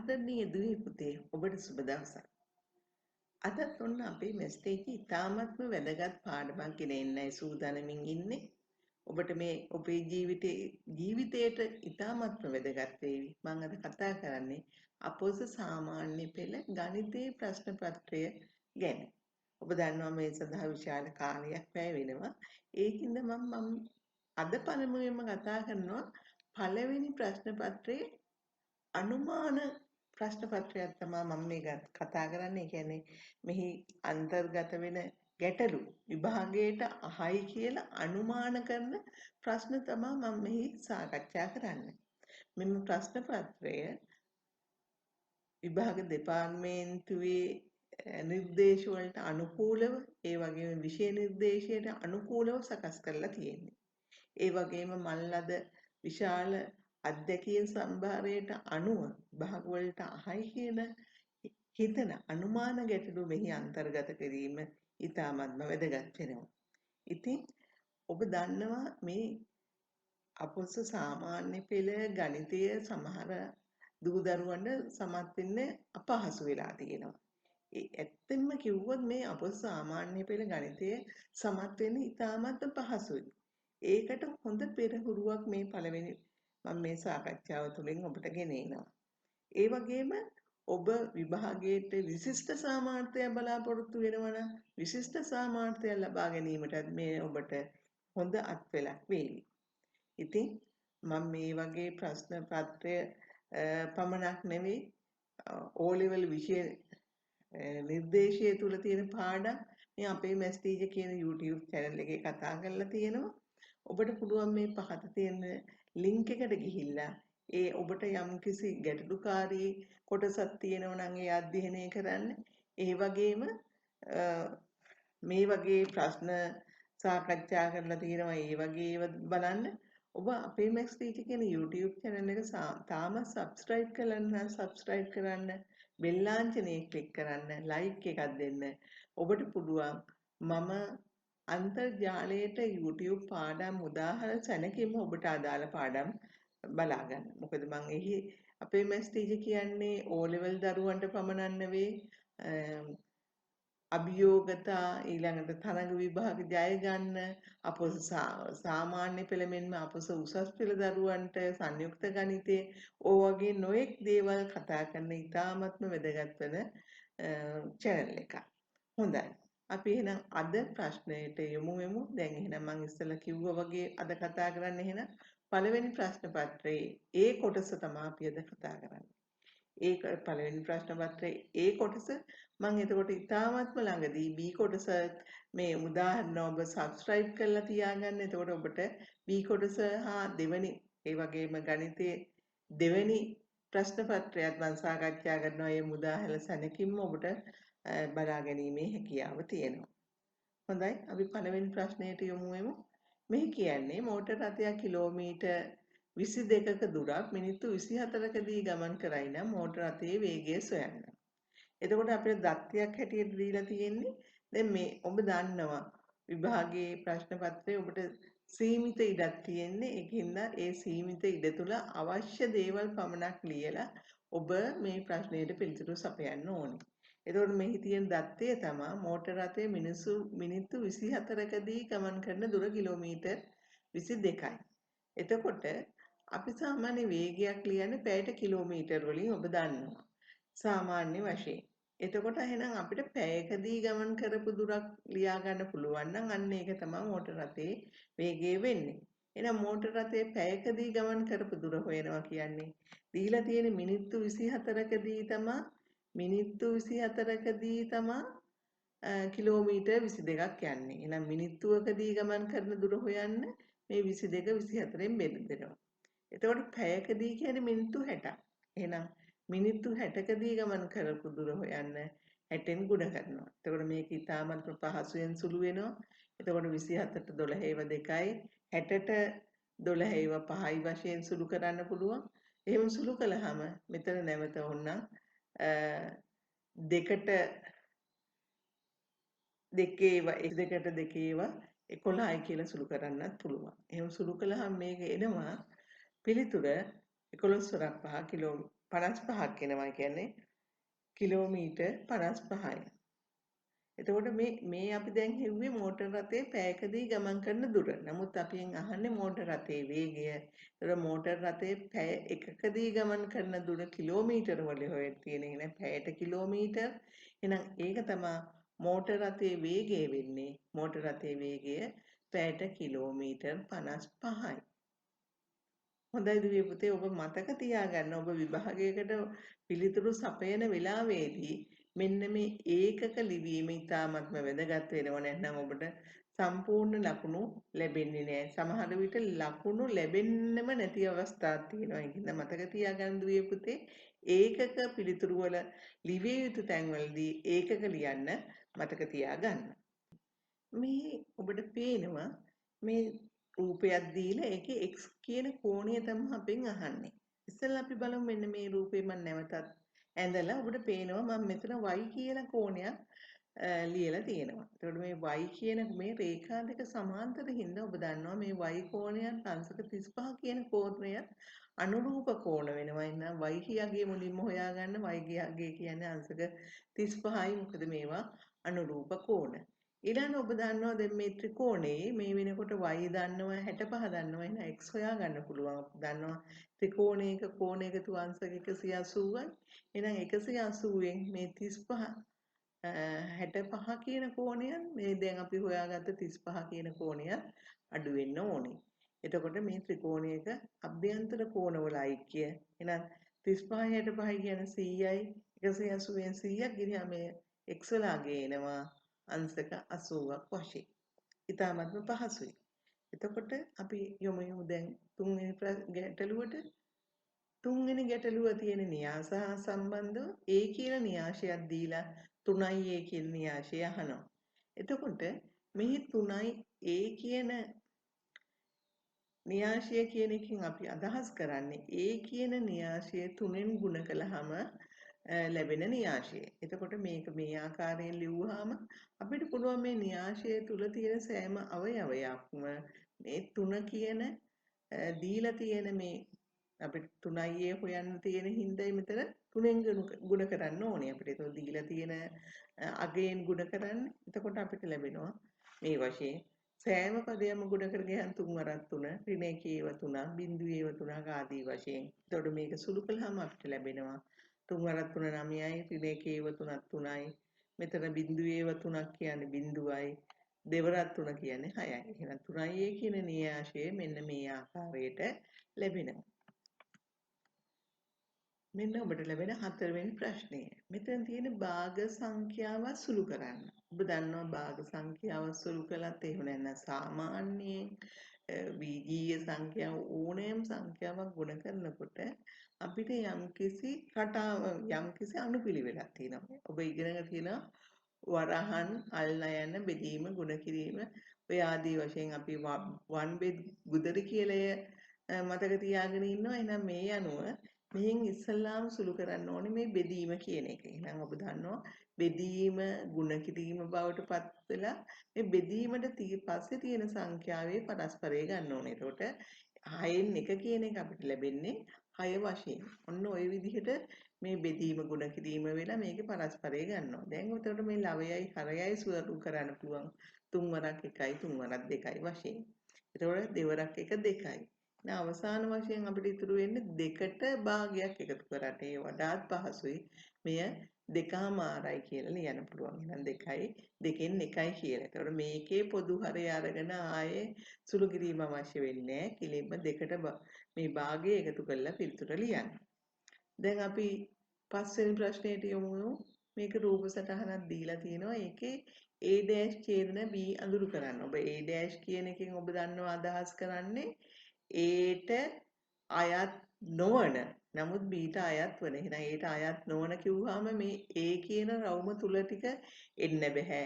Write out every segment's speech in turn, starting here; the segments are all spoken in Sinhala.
ආදරණීය දුවේ පුතේ ඔබට සුබ දවසක්. අදත් ඔන්න අපේ මැස්ටේජේ ඉතාමත්ම වැදගත් පාඩමක් ගෙන එන්නයි සූදානමින් ඉන්නේ. ඔබට මේ ඔබේ ජීවිතයට ඉතාමත්ම වැදගත් වේවි. මම අද කතා කරන්නේ අපොස සාමාන්‍ය පෙළ ගණිතයේ ප්‍රශ්න පත්‍රය ගැන. ඔබ දන්නවා මේ සඳහා විශාල කාලයක් වැය වෙනවා. ඒකින්ද මම අද පළමුවෙන්ම කතා කරනවා පළවෙනි ප්‍රශ්න පත්‍රයේ අනුමාන ප්‍රශ්න පත්‍රයක් තමයි මම මේ කතා කරන්නේ. ඒ කියන්නේ මෙහි අන්තර්ගත වෙන ගැටලු විභාගයට අහයි කියලා අනුමාන කරන ප්‍රශ්න තමයි මම මෙහි සාකච්ඡා කරන්නේ. මෙම ප්‍රශ්න පත්‍රය විභාග දෙපාර්තමේන්තුවේ නිර්දේශ වලට අනුකූලව ඒ වගේම විෂය නිර්දේශයට අනුකූලව සකස් කරලා තියෙන්නේ. ඒ වගේම මල්ලද විශාල අධ්‍යක්ීය සම්භාරයට අනුව විභාග වලට අහයි කියන හිතන අනුමාන ගැටලු මෙහි අන්තර්ගත කිරීම ඉතාමත්ම වැදගත් වෙනවා. ඉතින් ඔබ දන්නවා මේ අපොස සාමාන්‍ය පෙළ ගණිතය සමහර දූ දරුවන්ට සමත් වෙන්න අපහසු වෙලා තියෙනවා. ඒ ඇත්තෙන්ම කිව්වොත් මේ අපොස සාමාන්‍ය පෙළ ගණිතය සමත් වෙන්න ඉතාමත් පහසුයි. ඒකට හොඳ පෙරහුරුවක් මේ පළවෙනි මම මේ සාකච්ඡාව තුළින් ඔබට ගෙනෙනවා. ඒ වගේම ඔබ විභාගයට විශිෂ්ට සාමාර්ථය බලාපොරොත්තු වෙනවා නම් විශිෂ්ට සාමාර්ථය ලබා ගැනීමටත් මේ ඔබට හොඳ අත්වැලක් වේවි. ඉතින් මම මේ වගේ ප්‍රශ්න පත්‍රය පමණක් නෙවෙයි O level විෂය නිර්දේශය තුල තියෙන පාඩම් මේ අපේ මැස් ටීචර් කියන YouTube channel එකේ කතා කරලා තියෙනවා. ඔබට පුළුවන් මේ පහත තියෙන link එකට ගිහිල්ලා ඒ ඔබට යම්කිසි ගැටලුකාරී කොටසක් තියෙනවා නම් ඒ අධ්‍යයනය කරන්න. ඒ වගේම මේ වගේ ප්‍රශ්න සාකච්ඡා කරලා තියෙනවා. ඒ වගේ ඒවා බලන්න. ඔබ අපේ මැක්ස් ටීචර් කියන YouTube channel එක තාම subscribe කරලා නම් subscribe කරන්න. බෙල් ලාංඡනය ක්ලික් කරන්න. like එකක් දෙන්න. ඔබට පුළුවන් මම අන්තර්ජාලයට YouTube පාඩම් උදාහරණ සැනකෙම ඔබට අදාළ පාඩම් බලා ගන්න. මොකද මම එහි අපේ මැස් ටීචර් කියන්නේ O level දරුවන්ට පමණක් නෙවෙයි අභියෝගතා ඊළඟට තරඟ විභාග ජය ගන්න අපොස සාමාන්‍ය පෙළ මෙන්ම අපොස උසස් පෙළ දරුවන්ට සංයුක්ත ගණිතයේ ඕ වගේ නොඑක් දේවල් කතා කරන ඉතාමත්ම වැදගත් වෙන channel එකක්. හොඳයි. අපි එහෙනම් අද ප්‍රශ්නයට යමු වෙමු. දැන් එහෙනම් මම ඉස්සෙල්ලා කිව්වා වගේ අද කතා කරන්නේ එහෙනම් පළවෙනි ප්‍රශ්න පත්‍රයේ ඒ කොටස තමයි අපි අද කතා කරන්නේ. ඒක පළවෙනි ප්‍රශ්න පත්‍රයේ ඒ කොටස මම එතකොට ඉතාමත්ම ළඟදී B කොටස මේ උදාහරණ ඔබ subscribe කරලා තියාගන්න. එතකොට ඔබට B කොටස හා දෙවෙනි ඒ වගේම ගණිතයේ දෙවෙනි ප්‍රශ්න පත්‍රයත් මම සාකච්ඡා කරනවා. ඒ උදාහරණ සැනකින්ම ඔබට බලා ගැනීමේ හැකියාව තියෙනවා. හොඳයි අපි පළවෙනි ප්‍රශ්නයට යමු වෙමු. මෙහි කියන්නේ මෝටර රථයක් කිලෝමීටර් 22ක දුරක් මිනිත්තු 24කදී ගමන් කරයි නම් මෝටර රථයේ වේගය සොයන්න. එතකොට අපිට දත්තයක් හැටියට දීලා තියෙන්නේ දැන් මේ ඔබ දන්නවා විභාගයේ ප්‍රශ්න පත්‍රයේ ඔබට සීමිත ඉඩක් තියෙන්නේ. ඒකින්ද ඒ සීමිත ඉඩ තුල අවශ්‍ය දේවල් පමණක් ලියලා ඔබ මේ ප්‍රශ්නයට පිළිතුරු සපයන්න ඕනේ. එතකොට මෙහි තියෙන දත්තය තමයි මෝටර රථයේ මිනිත්තු 24කදී ගමන් කරන දුර කිලෝමීටර් 22යි. එතකොට අපි සාමාන්‍ය වේගයක් ලියන්නේ පැයට කිලෝමීටර් වලින් ඔබ දන්නවා. සාමාන්‍ය වශයෙන්. එතකොට එහෙනම් අපිට පැයකදී ගමන් කරපු දුරක් ලියා ගන්න පුළුවන් නම් අන්න ඒක තමයි මෝටර රථයේ වේගය වෙන්නේ. එහෙනම් මෝටර රථයේ පැයකදී ගමන් කරපු දුර හොයනවා කියන්නේ දීලා තියෙන මිනිත්තු 24කදී තමයි කිලෝමීටර් 22ක් යන්නේ. එහෙනම් මිනිත්තුවකදී ගමන් කරන දුර හොයන්න මේ 22 24න් බෙදෙනවා. එතකොට පැයකදී කියන්නේ මිනිත්තු 60ක්. එහෙනම් මිනිත්තු 60කදී ගමන් කරපු දුර හොයන්න 60න් ගුණ කරනවා. එතකොට මේක ඉතාමත් පහසුවෙන් සුළු වෙනවා. එතකොට 27ට 12 ඒව 2යි 60ට 12 ඒව 5යි වශයෙන් සුළු කරන්න පුළුවන්. එහෙම සුළු කළාම මෙතන නැවත ඕනනම් දෙකට දෙකේ ඒවා 2කට 2 ඒවා 11යි කියලා සුළු කරන්නත් පුළුවන්. එහෙම සුළු කළාම මේක එනවා පිළිතුර 11 වරක් 5 55ක් එනවා. කියන්නේ කිලෝමීටර් 55යි. එතකොට මේ අපි දැන් හෙව්වේ මෝටර රථයේ පැයකදී ගමන් කරන දුර. නමුත් අපෙන් අහන්නේ මෝටර රථයේ වේගය. ඒතර මෝටර රථයේ පැය එකකදී ගමන් කරන දුර කිලෝමීටර වල හොයලා තියෙන එක පැයට කිලෝමීටර්. එහෙනම් ඒක තමයි මෝටර රථයේ වේගය වෙන්නේ. මෝටර රථයේ වේගය පැයට කිලෝමීටර් 55යි. හොඳයි දුවේ පුතේ, ඔබ මතක තියාගන්න ඔබ විභාගයකට පිළිතුරු සපයන වෙලාවේදී මෙන්න මේ ඒකක ලිවීම ඉතාමත්ම වැදගත් වෙනවා. නැත්නම් ඔබට සම්පූර්ණ ලකුණු ලැබෙන්නේ නැහැ. සමහර විට ලකුණු ලැබෙන්නම නැති අවස්ථාවක් තියෙනවා. ඒක නිසා මතක තියාගන්න දුවේ පුතේ, ඒකක පිළිතුරු වල ලිවිය යුතු තැන්වලදී ඒකක ලියන්න මතක තියාගන්න. මේ ඔබට පේනවා මේ රූපයක් දීලා ඒකේ x කියන කෝණය තමයි අපෙන් අහන්නේ. ඉස්සෙල්ලා අපි බලමු මෙන්න මේ රූපේ මම නැවතත් ඇඳලා ඔබට පේනවා මම මෙතන y කියන කෝණයක් ලියලා තියෙනවා. එතකොට මේ y කියන මේ රේඛා දෙක සමාන්තර හින්දා ඔබ දන්නවා මේ y කෝණයත් අංශක 35 කියන කෝණයත් අනුරූප කෝණ වෙනවා. එහෙනම් y කියාගේ මුලින්ම හොයාගන්න y කියාගේ කියන්නේ අංශක 35යි. මොකද මේවා අනුරූප කෝණ. ඊළඟ ඔබ දන්නවා දැන් මේ ත්‍රිකෝණේ මේ වෙනකොට y දන්නවා 65 දන්නවා. එහෙනම් x හොයා ගන්න පුළුවන්. දන්නවා ත්‍රිකෝණයක කෝණ එකතු අංශක 180යි. එහෙනම් 180න් මේ 35 65 කියන කෝණය මේ දැන් අපි හොයාගත්ත 35 කියන කෝණය අඩු වෙන්න ඕනේ. එතකොට මේ ත්‍රිකෝණයක අභ්‍යන්තර කෝණවල ඓක්‍ය එහෙනම් 35 65 කියන්නේ 100යි. 180න් 100ක් ගිහින් මේ x වලාගේ එනවා අංශක 80ක් වශයෙන්. ඊටමත්ම පහසුයි. එතකොට අපි යමු දැන් තුන්වෙනි ගැටලුවට. තුන්වෙනි ගැටලුව තියෙන න්‍යාස හා සම්බන්ධව A කියන න්‍යාසයක් දීලා 3යි A කියන න්‍යාසය අහනවා. එතකොට මේ 3යි A කියන න්‍යාසය කියන එකෙන් අපි අදහස් කරන්නේ A කියන න්‍යාසය 3ෙන් ගුණ කළාම ලැබෙන න්‍යාසය. එතකොට මේක මේ ආකාරයෙන් ලිව්වහම අපිට පුළුවන් මේ න්‍යාසය තුල තියෙන සෑම අවයවයක්ම මේ 3 කියන දීලා තියෙන මේ අපිට 3යි හොයන්න තියෙන හින්දායි මෙතන 3ෙන් ගුණ කරන්න ඕනේ. අපිට ඒක දීලා තියෙන අගයෙන් ගුණ කරන්න. එතකොට අපිට ලැබෙනවා මේ වශයෙන් සෑම පදයක්ම ගුණ කර ගියහම 3 වරක් 3 ඍණ 1 3 බිංදුව 3 ආදී වශයෙන්. එතකොට මේක සුළු කළාම අපිට ලැබෙනවා 3 වරක් 3 9යි ඍණ 1 3 3යි. මෙතන බිංදුව 3ක් කියන්නේ බිංදුවයි. දෙවරක් 3 කියන්නේ 6යි. එහෙනම් 3යි කියන න්‍යාසය මෙන්න මේ ආකාරයට ලැබෙනවා. මෙන්න ඔබට ලැබෙන 4 වෙනි ප්‍රශ්නය. මෙතන තියෙන භාග සංඛ්‍යාව සුළු කරන්න. ඔබ දන්නවා භාග සංඛ්‍යාව සුළු කළත් එහෙම නැත්නම් සාමාන්‍යයෙන් බීජීය සංඛ්‍යාව ඕනෑම සංඛ්‍යාවක් ගුණ කරනකොට අපිට යම්කිසි යම්කිසි අනුපිළිවෙලක් තියෙනවා. ඔබ ඉගෙනගෙන තියෙනවා වරහන් අල්නයන බෙදීම ගුණ කිරීම ඔය ආදී වශයෙන් අපි වන් බෙද ගුදරි කියලා මතක තියාගෙන ඉන්නවා. එහෙනම් මේ අනුව මෙහෙන් ඉස්සල්ලාම සුළු කරන්න ඕනේ මේ බෙදීම කියන එක. එහෙනම් ඔබ දන්නවා බෙදීම ගුණ කිරීම බවට පත් වෙලා මේ බෙදීමට පස්සේ තියෙන සංඛ්‍යාවේ පරස්පරය ගන්න ඕනේ. එතකොට 6න් 1 කියන එක අපිට ලැබෙන්නේ 6 වශයෙන්. ඔන්න ওই විදිහට මේ බෙදීම ගුණ කිරීම වෙලා මේකේ පරස්පරය ගන්නවා. දැන් උතකොට මේ ලවයයි හරයයි සුළු කරන්න පුළුවන්. 3 වරක් 1යි 3 වරක් 2යි වශයෙන්. එතකොට දෙවරක් 1 2යි. දැන් අවසාන වශයෙන් අපිට ඉතුරු වෙන්නේ දෙකට භාගයක් එකතු කරන්න. ඒ වඩාත් පහසුයි. මෙය 2මාරයි කියලා ලියන්න පුළුවන්. එහෙනම් 2යි 2න් 1යි කියලා. එතකොට මේකේ පොදු හරය අරගෙන ආයේ සුළු කිරීම අවශ්‍ය වෙන්නේ නැහැ. කිලින්ම දෙකට මේ භාගය එකතු කරලා පිළිතුර ලියන්න. දැන් අපි පස්වෙනි ප්‍රශ්නයට යමු. මේක රූප සටහනක් දීලා තියෙනවා. ඒකේ A' ඡේදන B අඳුරු කරන්න. ඔබ A' කියන එකෙන් ඔබ දන්නවා අදහස් කරන්නේ Aට අයත් නොවන නමුත් Bට අයත් වන. එහෙනම් Aට අයත් නොවන කිව්වහම මේ A කියන රවුම තුල ටික එන්න බෑ.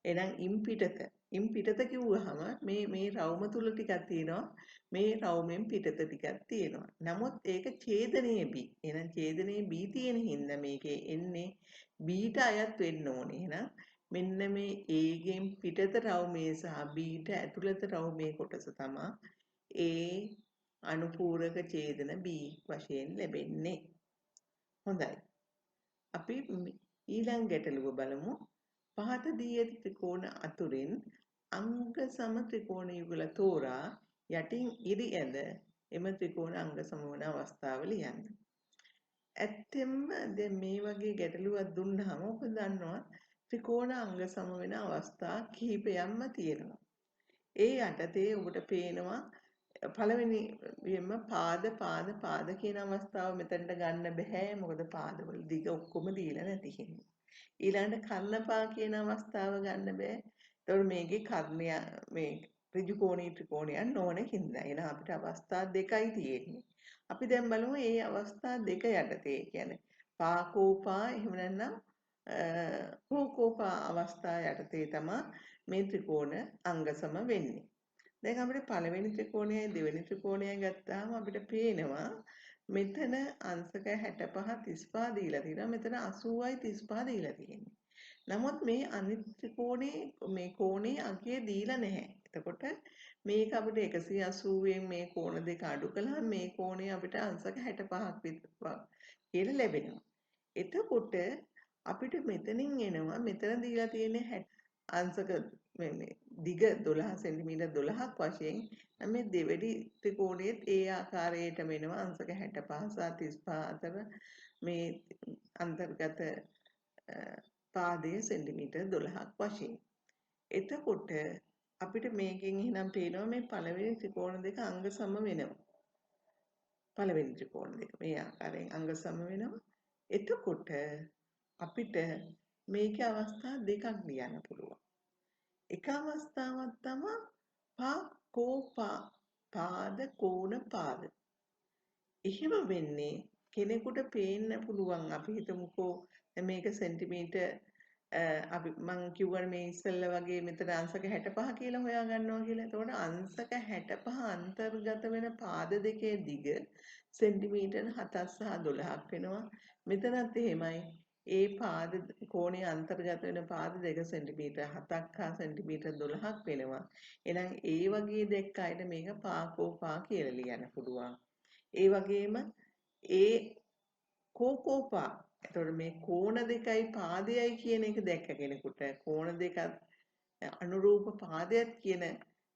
එහෙනම් ඉන් පිටත කිව්වහම මේ රවුම තුල ටිකක් තියෙනවා. මේ රවුමෙන් පිටත ටිකක් තියෙනවා. නමුත් ඒක ඡේදනයේ B. එහෙනම් ඡේදනයේ B තියෙන හින්දා මේකේ එන්නේ Bට අයත් වෙන්න ඕනේ. එහෙනම් මෙන්න මේ A ගෙන් පිටත රවුමේ සහ Bට ඇතුළත රවුමේ කොටස තමයි A අනුපූරක ඡේදන B වශයෙන් ලැබෙන්නේ. හොඳයි. අපි ඊළඟ ගැටලුව බලමු. පහත දී ඇති ත්‍රිකෝණ අතුරින් අංග සම ත්‍රිකෝණ යුගල තෝරා යටින් ඉරි ඇඳ එම ත්‍රිකෝණ අංග සම වන අවස්ථාව ලියන්න. ඇත්තෙන්ම දැන් මේ වගේ ගැටලුවක් දුන්නාම ඔබ දන්නවා ත්‍රිකෝණ අංග සම වෙන අවස්ථා කිහිපයක්ම තියෙනවා. ඒ යටතේ ඔබට පේනවා පළවෙනියෙන්ම පාද කියන අවස්ථාව මෙතනට ගන්න බෑ මොකද පාදවල දිග ඔක්කොම දීලා නැති හින්දා. ඊළඟට කර්ණපා කියන අවස්ථාව ගන්න බෑ. ඒතකොට මේකේ කර්ණය මේ ඍජු කෝණී ත්‍රිකෝණයක් නොවන හින්දා. එහෙනම් අපිට අවස්ථා දෙකයි තියෙන්නේ. අපි දැන් බලමු මේ අවස්ථා දෙක යටතේ කියන්නේ පාකෝපා එහෙම නැත්නම් කෝකෝපා අවස්ථා යටතේ තමයි මේ ත්‍රිකෝණ අංගසම වෙන්නේ. දැන් අපිට පළවෙනි ත්‍රිකෝණයයි දෙවෙනි ත්‍රිකෝණයයි ගත්තාම අපිට පේනවා මෙතන අංශක 65 35 දීලා තියෙනවා. මෙතන 80යි 35 දීලා තියෙන්නේ. නමුත් මේ අනිත් ත්‍රිකෝණේ මේ කෝණේ අගය දීලා නැහැ. එතකොට මේක අපිට 180න් මේ කෝණ දෙක අඩු කළාම මේ කෝණය අපිට අංශක 65ක් විතර කියලා ලැබෙනවා. එතකොට අපිට මෙතනින් එනවා මෙතන දීලා තියෙන්නේ අංශක මේ දිග 12 සෙන්ටිමීටර් 12ක් වශයෙන් මේ දෙවෙනි ත්‍රිකෝණයේත් ඒ ආකාරයටම එනවා අංශක 65 සහ 35 අතර මේ අන්තර්ගත පාදයේ සෙන්ටිමීටර් 12ක් වශයෙන්. එතකොට අපිට මේකෙන් එහෙනම් පේනවා මේ පළවෙනි ත්‍රිකෝණ දෙක අංග සම වෙනවා. පළවෙනි ත්‍රිකෝණ දෙක මේ ආකාරයෙන් අංග සම වෙනවා. එතකොට අපිට මේකේ අවස්ථා දෙකක් ලියන්න පුළුවන්. එක අවස්ථාවක් තමයි පාද කෝණ පාද. එහෙම වෙන්නේ කෙනෙකුට පේන්න පුළුවන් අපි හිතමුකෝ මේක සෙන්ටිමීටර් අපි මං කිව්වනේ මේ ඉස්සෙල්ලා වගේ මෙතන අංශක 65 කියලා හොයා ගන්නවා කියලා. එතකොට අංශක 65 අන්තර්ගත වෙන පාද දෙකේ දිග සෙන්ටිමීටර් 7ක් සහ 12ක් වෙනවා. මෙතනත් එහෙමයි. ඒ පාද කෝණයේ අන්තර්ගත වෙන පාද දෙක සෙන්ටිමීටර් 7ක් හා සෙන්ටිමීටර් 12ක් වෙනවා. එහෙනම් ඒ වගේ දෙක අයට මේක පාකෝපා කියලා ලියන්න පුළුවන්. ඒ වගේම ඒ කෝකෝපා. එතකොට මේ කෝණ දෙකයි පාදයයි කියන එක දැක්ක කෙනෙකුට කෝණ දෙකත් අනුරූප පාදයක් කියන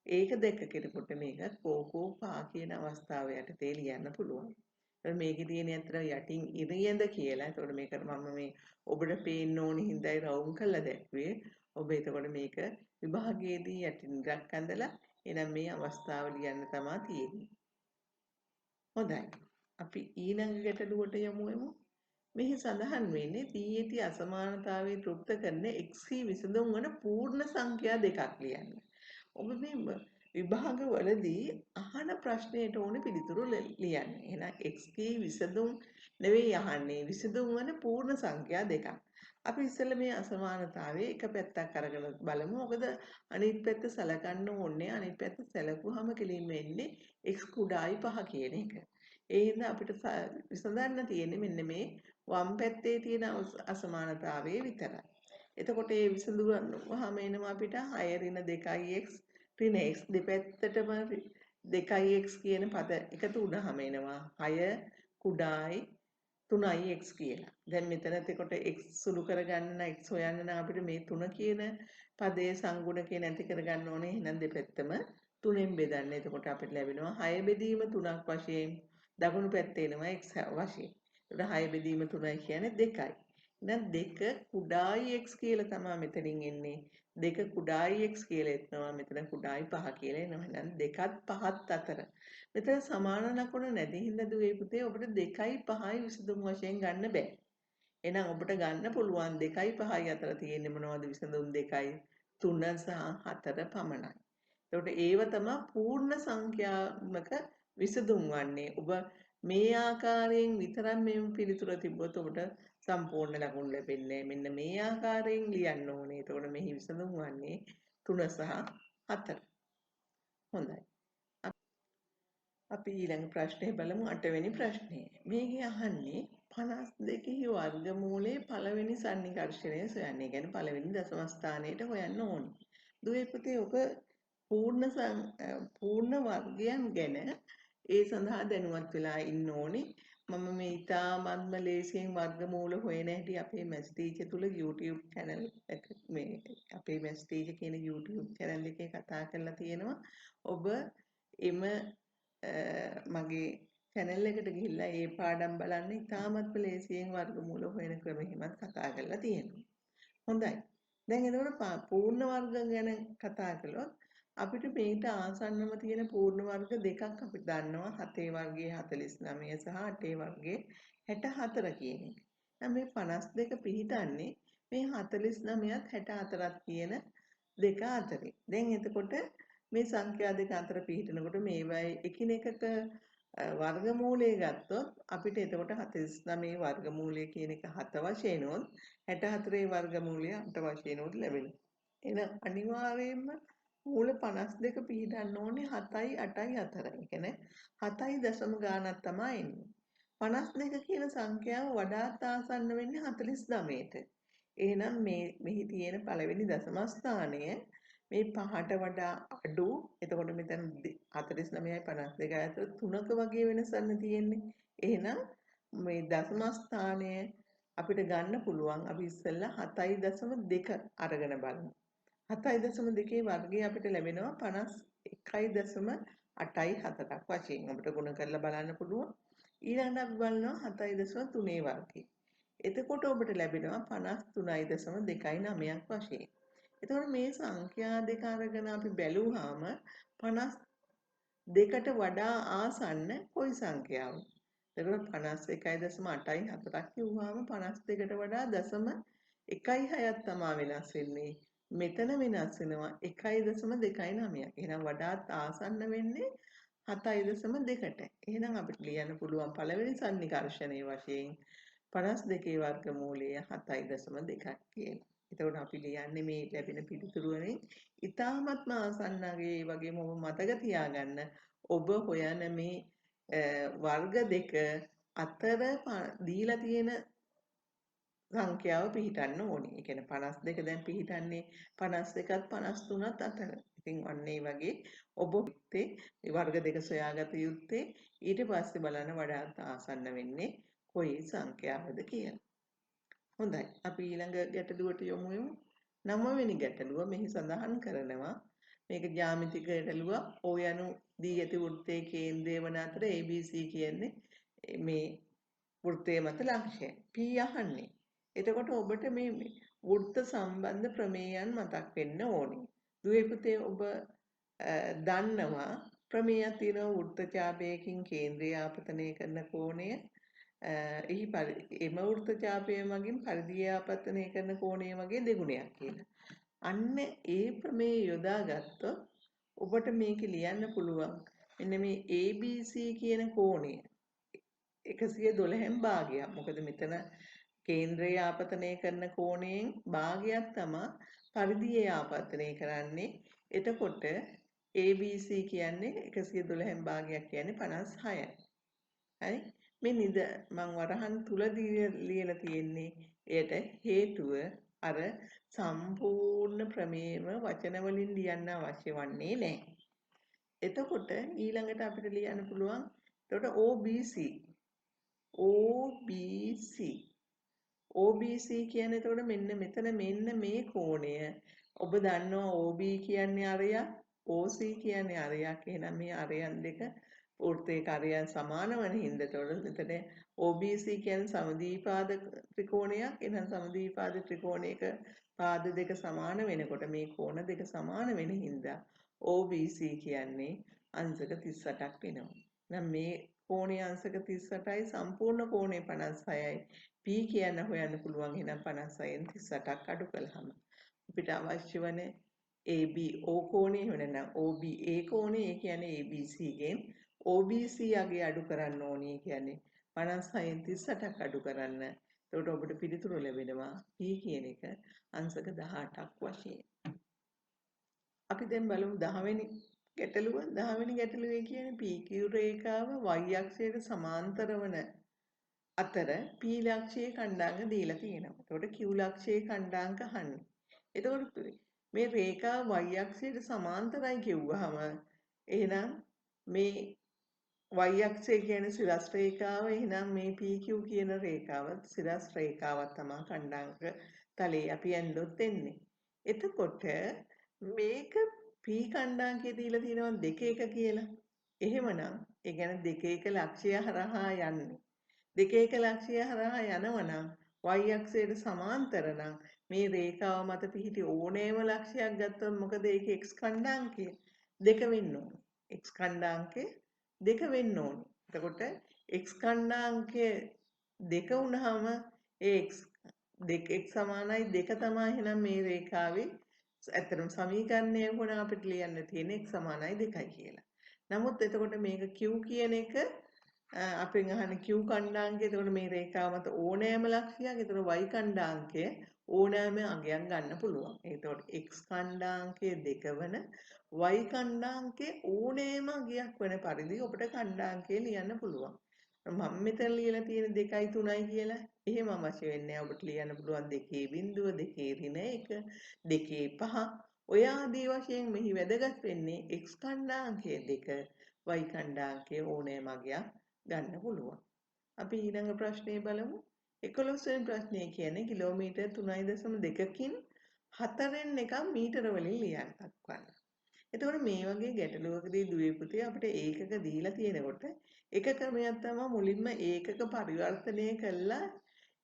ඒක දැක්ක කෙනෙකුට මේක කෝකෝපා කියන අවස්ථාව යටතේ ලියන්න පුළුවන්. මේකේ තියෙන අතර යටින් ඉරියඳ කියලා. එතකොට මේක මම මේ ඔබට පේන්න ඕනි හින්දායි රවුම් කරලා දැක්වේ. ඔබ එතකොට මේක විභාගයේදී යටින් ඉරක් ඇඳලා එහෙනම් මේ අවස්ථාව ලියන්න තමයි තියෙන්නේ. හොඳයි. අපි ඊළඟ ගැටලුවට යමු. මෙහි සඳහන් වෙන්නේ දී ඇති අසමානතාවයේ තෘප්ත කරන x විසඳුම් වන පූර්ණ සංඛ්‍යා දෙකක් ලියන්න. ඔබ මේ විභාගවලදී අහන ප්‍රශ්නයට ඕනේ පිළිතුරු ලියන්න. එහෙනම් x විසඳුම් නෙවෙයි අහන්නේ විසඳුම් වන පූර්ණ සංඛ්‍යා දෙකක්. අපි ඉස්සෙල්ලා මේ අසමානතාවයේ එක පැත්තක් අරගෙන බලමු. මොකද අනිත් පැත්ත සලකන්න ඕනේ. අනිත් පැත්ත සැලකුවම කෙලින්ම එන්නේ x කුඩායි 5 කියන එක. ඒ හින්දා අපිට විසඳන්න තියෙන්නේ මෙන්න මේ වම් පැත්තේ තියෙන අසමානතාවයේ විතරයි. එතකොට මේ විසඳුවහම එනවා අපිට 6 ඍණ 2x ඍණ x දෙපැත්තටම 2x කියන පද එකතු වුණාම එනවා 6 කුඩායි 3යි x කියලා. දැන් මෙතන එතකොට x සුළු කරගන්න x හොයන්න නම් අපිට මේ 3 කියන පදයේ සංගුණකේ නැති කරගන්න ඕනේ. එහෙනම් දෙපැත්තම 3ෙන් බෙදන්න. එතකොට අපිට ලැබෙනවා 6 බෙදීම 3ක් වශයෙන් දකුණු පැත්තේ එනවා x වශයෙන්. එතකොට 6 බෙදීම 3යි කියන්නේ 2යි. එහෙනම් 2 කුඩායි x කියලා තමයි මෙතනින් එන්නේ. 2 කුඩායි x කියලා එනවා. මෙතන කුඩායි 5 කියලා එනවා. එහෙනම් 2ත් 5ත් අතර. මෙතන සමාන ලකුණ නැති හින්දා දුවේ පුතේ ඔබට 2යි 5යි විසඳුම් වශයෙන් ගන්න බෑ. එහෙනම් ඔබට ගන්න පුළුවන් 2යි 5යි අතර තියෙන්නේ මොනවද විසඳුම් දෙකයි 3 සහ 4 පමණයි. එතකොට ඒව තමයි පූර්ණ සංඛ්‍යාත්මක විසඳුම් වන්නේ. ඔබ මේ ආකාරයෙන් විතරක් මේ පිළිතුර තිබ්බොත් ඔබට සම්පූර්ණ ලකුණු ලැබෙන්නේ මෙන්න මේ ආකාරයෙන් ලියන්න ඕනේ. එතකොට මෙහි විසඳුම් වන්නේ 3 සහ 4. හොඳයි. අපි ඊළඟ ප්‍රශ්නේ බලමු 8 වෙනි ප්‍රශ්නේ. මේකේ අහන්නේ 52 වර්ගමූලයේ පළවෙනි සන්නිකර්ෂණය සොයන්න. ඒ කියන්නේ පළවෙනි දශම ස්ථානයට හොයන්න ඕනේ. දුවේ පුතේ ඔබ පූර්ණ වර්ගයන් ගැන ඒ සඳහා දැනුවත් වෙලා ඉන්න ඕනේ. මම මේ ඉතාමත්ම ලේසියෙන් වර්ගමූල හොයන හැටි අපේ මැස් ටීචර් තුල YouTube channel එක මේ අපේ මැස් ටීචර් කියන YouTube channel එකේ කතා කරලා තියෙනවා. ඔබ එම මගේ channel එකට ගිහිල්ලා ඒ පාඩම් බලන්න ඉතාමත්ම ලේසියෙන් වර්ගමූල හොයන ක්‍රම හිමත් කතා කරලා තියෙනවා. හොඳයි. දැන් එතකොට පූර්ණ වර්ග ගැන කතා කළොත් අපිට මේට ආසන්නම තියෙන පූර්ණ වර්ග දෙකක් අපි දන්නවා 7 වර්ගයේ 49 සහ 8 වර්ගයේ 64 කියන එක. දැන් මේ 52 පිහිටන්නේ මේ 49ත් 64ත් කියන දෙක අතරේ. දැන් එතකොට මේ සංඛ්‍යා දෙක අතර පිහිටනකොට මේවායේ එකිනෙකක වර්ගමූලය ගත්තොත් අපිට එතකොට 49 වර්ගමූලය කියන එක 7 වශයෙන් උත් 64 වර්ගමූලය 8 වශයෙන් උත් ලැබෙනවා. එහෙනම් අනිවාර්යයෙන්ම මූල 52 පිහිටන්න ඕනේ 7යි 8යි අතරයි. කියන්නේ 7යි දශම ගානක් තමයි එන්නේ. 52 කියන සංඛ්‍යාව වඩාත් ආසන්න වෙන්නේ 49ට. එහෙනම් මෙහි තියෙන පළවෙනි දශම ස්ථානය මේ 5ට වඩා අඩු. එතකොට මෙතන 49යි 52යි අතර 3ක වගේ වෙනසක් තියෙන්නේ. එහෙනම් මේ දශම ස්ථානය අපිට ගන්න පුළුවන්. අපි ඉස්සෙල්ලා 7.2 අරගෙන බලමු. 7.2 වර්ගය අපිට ලැබෙනවා 51.874ක් වශයෙන්. අපිට ගුණ කරලා බලන්න පුළුවන්. ඊළඟට අපි බලනවා 7.3 වර්ගය. එතකොට ඔබට ලැබෙනවා 53.29ක් වශයෙන්. එතකොට මේ සංඛ්‍යා දෙක අරගෙන අපි බැලුවාම 52ට වඩා ආසන්න කොයි සංඛ්‍යාවද? එතකොට 51.84ක් කිව්වම 52ට වඩා දශම 1.6ක් තමයි වෙනස් වෙන්නේ. මෙතන වෙනස් වෙනවා 1.29ක්. එහෙනම් වඩාත් ආසන්න වෙන්නේ 7.2ට. එහෙනම් අපිට ලියන්න පුළුවන් පළවෙනි සන්නිකර්ෂණයේ වශයෙන් 52 වර්ගමූලය 7.2ක් කියලා. එතකොට අපි ලියන්නේ මේ ලැබෙන පිළිතුරු වලින් ඉතාමත්ම ආසන්නගේ වගේම ඔබ මතක තියාගන්න ඔබ හොයන මේ වර්ග දෙක අතර දීලා තියෙන සංඛ්‍යාව පිහිටන්න ඕනේ. ඒ කියන්නේ 52 දැන් පිහිටන්නේ 51ත් 53ත් අතර. ඉතින් අන්න ඒ වගේ ඔබ හිතේ මේ වර්ග දෙක සොයාගත යුත්තේ ඊට පස්සේ බලන්න වඩාත් ආසන්න වෙන්නේ කොයි සංඛ්‍යාවද කියලා. හොඳයි. අපි ඊළඟ ගැටලුවට යමු. 9 වෙනි ගැටලුව මෙහි සඳහන් කරනවා මේක ජ්‍යාමිතික ගැටලුව. O යනු දී ඇති වෘත්තයේ කේන්ද්‍රය වන අතර ABC කියන්නේ මේ වෘත්තයේ මත ලක්ෂය. P අහන්නේ. එතකොට ඔබට මේ වෘත්ත සම්බන්ධ ප්‍රමේයයන් මතක් වෙන්න ඕනේ. දුවේ පුතේ ඔබ දන්නවා ප්‍රමේයයක් තියෙනවා වෘත්ත ඡාපයකින් කේන්ද්‍රය ආපතනය කරන කෝණය එහි එම වෘත්ත ඡාපය මගින් පරිධිය ආපතනය කරන කෝණය වගේ දෙගුණයක් කියලා. අන්න ඒ ප්‍රමේය යොදාගත්තොත් ඔබට මේක ලියන්න පුළුවන්. මෙන්න මේ ABC කියන කෝණය 112න් භාගයක්. මොකද මෙතන කේන්ද්‍රය ආපතනය කරන කෝණයෙන් භාගයක් තමයි පරිධිය ආපතනය කරන්නේ. එතකොට ABC කියන්නේ 112න් භාගයක් කියන්නේ 56යි. හරි? මේ මම වරහන් තුලදී ලියලා තියෙන්නේ එයට හේතුව අර සම්පූර්ණ ප්‍රමේයම වචන වලින් ලියන්න අවශ්‍ය වන්නේ නැහැ. එතකොට ඊළඟට අපිට ලියන්න පුළුවන් එතකොට OBC කියන්නේ එතකොට මෙන්න මෙතන මෙන්න මේ කෝණය ඔබ දන්නවා OB කියන්නේ අරයක් OC කියන්නේ අරයක්. එහෙනම් මේ අරයන් දෙක වෘත්තයේ අරයන් සමාන වන හින්දා එතකොට මෙතන OBC කියන්නේ සමද්විපාද ත්‍රිකෝණයක්. එහෙනම් සමද්විපාද ත්‍රිකෝණයක පාද දෙක සමාන වෙනකොට මේ කෝණ දෙක සමාන වෙන හින්දා OBC කියන්නේ අංශක 38ක් වෙනවා. දැන් මේ කෝණයේ අංශක 38යි සම්පූර්ණ කෝණය 56යි. P කියන්න හොයන්න පුළුවන්. එහෙනම් 56න් 38ක් අඩු කළාම අපිට අවශ්‍ය වන ABO කෝණය වෙනනම් OBA කෝණය ඒ කියන්නේ ABC ගෙන් OBC යගේ අඩු කරන්න ඕනේ. කියන්නේ 56න් 38ක් අඩු කරන්න. එතකොට ඔබට පිළිතුරු ලැබෙනවා P කියන එක අංශක 18ක් වශයෙන්. අපි දැන් බලමු 10 වෙනි ගැටලුව. 10 වෙනි ගැටලුවේ කියන්නේ PQ රේඛාව y අක්ෂයට සමාන්තර වන අතර P ලක්ෂයේ ඛණ්ඩාංග දීලා තියෙනවා. එතකොට Q ලක්ෂයේ ඛණ්ඩාංග අහන්නේ. එතකොට මේ රේඛාව y අක්ෂයට සමාන්තරයි කිව්වහම එහෙනම් මේ y අක්ෂය කියන්නේ සිරස් රේඛාව. එහෙනම් මේ PQ කියන රේඛාව සිරස් රේඛාවක් තමයි ඛණ්ඩාංක තලයේ අපි ඇන්දොත් එන්නේ. එතකොට මේක P ඛණ්ඩාංකයේ දීලා තියෙනවා 2 කියලා. එහෙමනම් ඒ කියන්නේ 2 ලක්ෂය හරහා යන්නේ. 2 ලක්ෂය හරහා යනවනම් y අක්ෂයට සමාන්තර නම් මේ රේඛාව මත පිහිටි ඕනෑම ලක්ෂයක් ගත්තොත් මොකද ඒකේ x ඛණ්ඩාංකය 2 වෙන්න ඕන. x ඛණ්ඩාංකය 2 වෙන්න ඕන. එතකොට x ඛණ්ඩාංකය 2 වුණාම ඒ x සමානයි 2 තමයි එහෙනම් මේ රේඛාවේ ඇත්තටම සමීකරණය වුණා අපිට ලියන්න තියෙන x සමානයි 2යි කියලා. නමුත් එතකොට මේක q කියන එක අපෙන් අහන q ඛණ්ඩාංකය. එතකොට මේ රේඛාව මත ඕනෑම ලක්ෂයක්. එතකොට y ඛණ්ඩාංකය ඕනෑම අගයක් ගන්න පුළුවන්. එතකොට x ඛණ්ඩාංකය 2 වන y ඛණ්ඩාංකයේ ඕනෑම අගයක් වෙන පරිදි ඔබට ඛණ්ඩාංකය ලියන්න පුළුවන්. මම මෙතන ලියලා තියෙන 2යි 3යි කියලා. එහෙම අවශ්‍ය වෙන්නේ නැහැ. ඔබට ලියන්න පුළුවන් 2.0 2.1 2.5 ඔය ආදී වශයෙන් මෙහි වැදගත් වෙන්නේ x ඛණ්ඩාංකය 2 y ඛණ්ඩාංකයේ ඕනෑම අගයක් ගන්න පුළුවන්. අපි ඊළඟ ප්‍රශ්නේ බලමු. 11 වෙනි ප්‍රශ්නේ කියන්නේ කිලෝමීටර් 3.2කින් 4න් එකක් මීටර වලින් ලියන්න දක්වන්න. එතකොට මේ වගේ ගැටලුවකදී දුවේ පුතේ අපිට ඒකක දීලා තියෙනකොට එක ක්‍රමයක් තමයි මුලින්ම ඒකක පරිවර්තනය කළා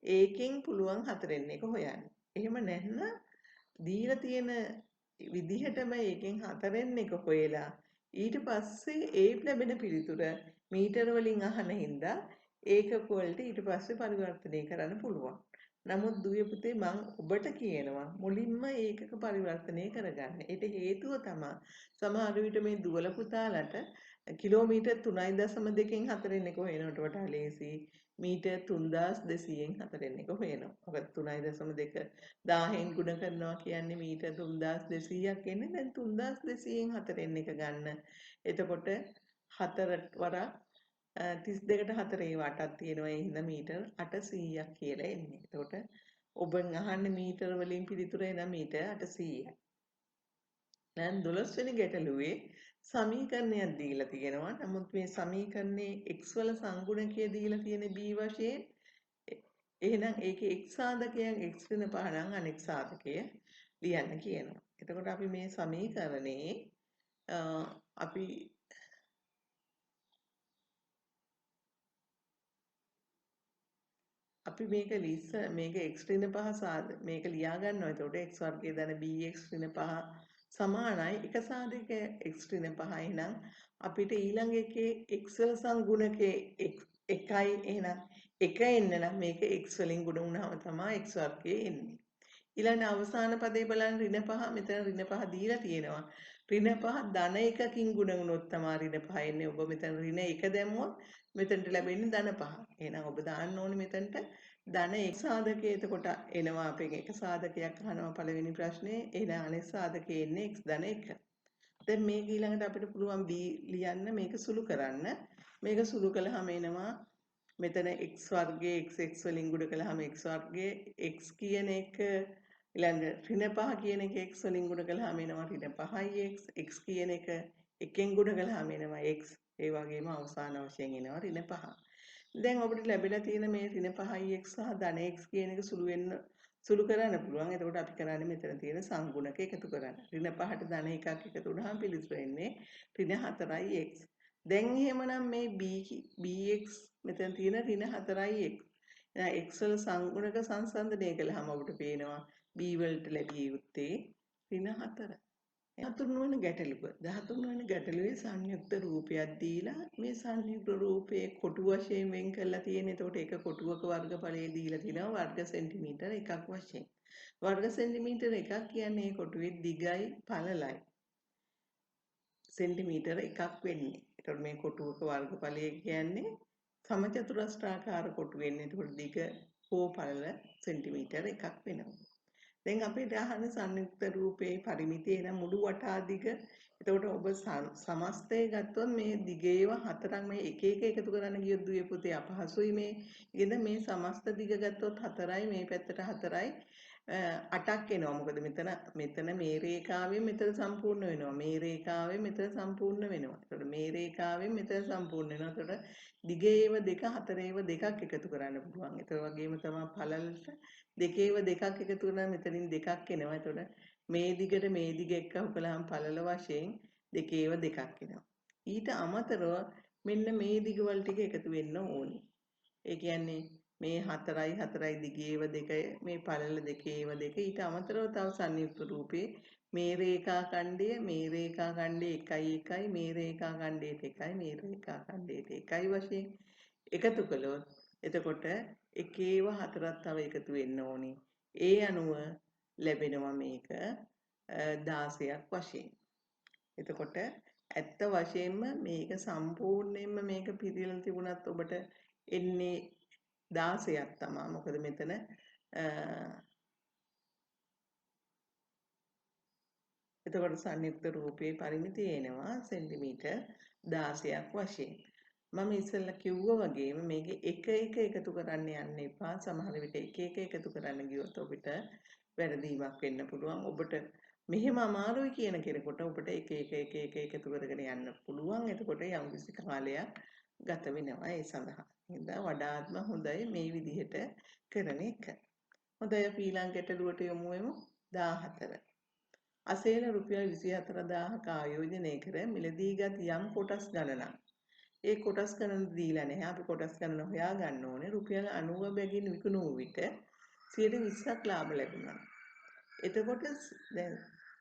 ඒකෙන් පුළුවන් 4න් එක හොයන්න. එහෙම නැත්නම් දීලා තියෙන විදිහටම ඒකෙන් 4න් එක හොයලා ඊට පස්සේ ඒ ලැබෙන පිළිතුර මීටර වලින් අහන හින්දා ඒකක වලට ඊට පස්සේ පරිවර්තනය කරන්න පුළුවන්. නමුත් දුවේ පුතේ මම ඔබට කියනවා මුලින්ම ඒකක පරිවර්තනය කරගන්න. ඒට හේතුව තමයි සමහර විට මේ දුවල පුතාලට කිලෝමීටර් 3.2කින් 4න් එක හොයනවට වඩා ලේසි මීටර් 3200න් 4න් එක හොයනවා. මොකද 3.2 1000න් ගුණ කරනවා කියන්නේ මීටර් 3200ක් එන්නේ. දැන් 3200න් 4න් එක ගන්න. එතකොට 4 වරක් 32ට 4 වටක් තියෙනවා. ඒ හින්දා මීටර් 800ක් කියලා එන්නේ. එතකොට ඔබෙන් අහන්නේ මීටර වලින් පිළිතුර එන මීටර් 800යි. දැන් 12 වෙනි ගැටලුවේ සමීකරණයක් දීලා තියෙනවා. නමුත් මේ සමීකරණයේ x වල සංගුණකය දීලා තියෙන b වශයෙන්. එහෙනම් ඒකේ x සාධකයන් x වෙන පහනම් අනෙක් සාධකය ලියන්න කියනවා. එතකොට අපි මේ සමීකරණේ අපි මේක x ඍණ 5 මේක ලියා ගන්නවා. එතකොට x වර්ගයේ දන bx ඍණ 5 සමානයි එක සාධක x ඍණ 5යි නම් අපිට ඊළඟ එකේ x වල සංගුණකේ 1යි. එහෙනම් 1 එන්න නම් මේක x වලින් ගුණ වුණාම තමයි x වර්ගයේ එන්නේ. ඊළඟ අවසාන පදේ බලන්න ඍණ 5 මෙතන ඍණ 5 දීලා තියෙනවා. ඍණ 5 ධන 1කින් ගුණ වුණොත් තමයි ඍණ 5 එන්නේ. ඔබ මෙතන ඍණ 1 දැම්මොත් මෙතනට ලැබෙන්නේ ධන 5. එහෙනම් ඔබ දාන්න ඕනේ මෙතනට ධන 1 සාධකය. එතකොට එනවා අපෙන් එක සාධකයක් අහනවා පළවෙනි ප්‍රශ්නේ. එහෙනම් අනෙක් සාධකයේ එන්නේ x ධන 1. දැන් මේක ඊළඟට අපිට පුළුවන් b ලියන්න මේක සුළු කරන්න. මේක සුළු කළාම එනවා මෙතන x වර්ගයේ x වලින් ගුණ කළාම x වර්ගයේ x කියන එක ඊළඟ ඍණ 5 කියන එක x වලින් ගුණ කළාම එනවා ඍණ 5යි x කියන එක එකෙන් ගුණ කළාම එනවා x. ඒ වගේම අවසාන වශයෙන් එනවා ඍණ 5. දැන් අපිට ලැබිලා තියෙන මේ ඍණ 5යි x සහ ධන x කියන එක සුළු කරන්න පුළුවන්. එතකොට අපි කරන්නේ මෙතන තියෙන සංගුණක එකතු කරන්න. ඍණ 5ට ධන 1ක් එකතු වුණාම පිළිතුර එන්නේ ඍණ 4යි x. දැන් එහෙමනම් මේ bx මෙතන තියෙන ඍණ 4යි x. එහෙනම් x වල සංගුණක සංසන්දනය කළාම අපිට පේනවා b වලට ලැබිය යුත්තේ ඍණ 4. 13 වෙනි ගැටලුව. 13 වෙනි ගැටලුවේ සංයුක්ත රූපයක් දීලා මේ සංයුක්ත රූපයේ කොටු වශයෙන් වෙන් කරලා තියෙන. එතකොට එක කොටුවක වර්ගඵලය දීලා තිනවා වර්ග සෙන්ටිමීටර එකක් වශයෙන්. වර්ග සෙන්ටිමීටර එකක් කියන්නේ කොටුවේ දිගයි පළලයි සෙන්ටිමීටර එකක් වෙන්නේ. එතකොට මේ කොටුවක වර්ගඵලය කියන්නේ සමචතුරස්‍රාකාර කොටු වෙන්නේ. එතකොට දිග හෝ පළල සෙන්ටිමීටර එකක් වෙනවා. දැන් අපිට අහන සංයුක්ත රූපයේ පරිමිතිය නම් මුළු වටා දිග. එතකොට ඔබ සමස්තය ගත්තොත් මේ දිගේව හතරක් මේ එක එකතු කරන්න ගියොත් දුවේ පුතේ අපහසුයි මේ. ඉතින් මේ සමස්ත දිග ගත්තොත් 4යි මේ පැත්තට 4යි 8ක් එනවා. මොකද මෙතන මේ රේඛාවෙන් මෙතන සම්පූර්ණ වෙනවා. මේ රේඛාවෙන් මෙතන සම්පූර්ණ වෙනවා. එතකොට මේ රේඛාවෙන් මෙතන සම්පූර්ණ වෙනවා. එතකොට දිගේව 2 හතරේව 2ක් එකතු කරන්න පුළුවන්. ඒ වගේම තමයි පළලට දෙකේව 2ක් එකතු කරලා මෙතනින් 2ක් එනවා. එතකොට මේ දිගට මේ දිග එක්කම කළාම පළල වශයෙන් දෙකේව 2ක් එනවා. ඊට අමතරව මෙන්න මේ දිගවල ටික එකතු වෙන්න ඕනේ. ඒ කියන්නේ මේ 4යි දිගේව 2 මේ පළල දෙකේව 2 ඊට අමතරව තව සංයුක්ත රූපේ මේ රේඛා ඛණ්ඩය 1 මේ රේඛා ඛණ්ඩයට 1 මේ රේඛා ඛණ්ඩයට 1 වශයෙන් එකතු කළොත් එතකොට එකේව 4ක් තව එකතු වෙන්න ඕනේ. ඒ අනුව ලැබෙනවා මේක 16ක් වශයෙන්. එතකොට ඇත්ත වශයෙන්ම මේක සම්පූර්ණයෙන්ම මේක පිළිලා තිබුණත් ඔබට එන්නේ 16ක් තමයි. මොකද මෙතන එතකොට සංයුක්ත රූපේ පරිමිතිය එනවා සෙන්ටිමීටර් 16ක් වශයෙන්. මම ඉස්සෙල්ලා කිව්වා වගේම මේක එක එකතු කරන්න යන්න එපා. සමහර විට එක එකතු කරන්න ගියොත් ඔබට වැරදීමක් වෙන්න පුළුවන්. ඔබට මෙහෙම අමාරුයි කියන කෙනෙකුට ඔබට එක එකතු කරගෙන යන්න පුළුවන්. එතකොට යම්කිසි කාලයක් ගත වෙනවා ඒ සඳහා. හින්දා වඩාත්ම හොඳයි මේ විදිහට කරන එක. හොඳයි අපි ඊළඟ ගැටලුවට යමු 14. අසේන රුපියල් 24000ක ආයෝජනය කර මිලදීගත් යම් කොටස් ගණනක්. ඒ කොටස් ගණන දීලා නැහැ. අපි කොටස් ගණන හොයා ගන්න ඕනේ. රුපියල් 90 බැගින් විකුණු විට 120ක් ලාභ ලැබුණා. එතකොට දැන්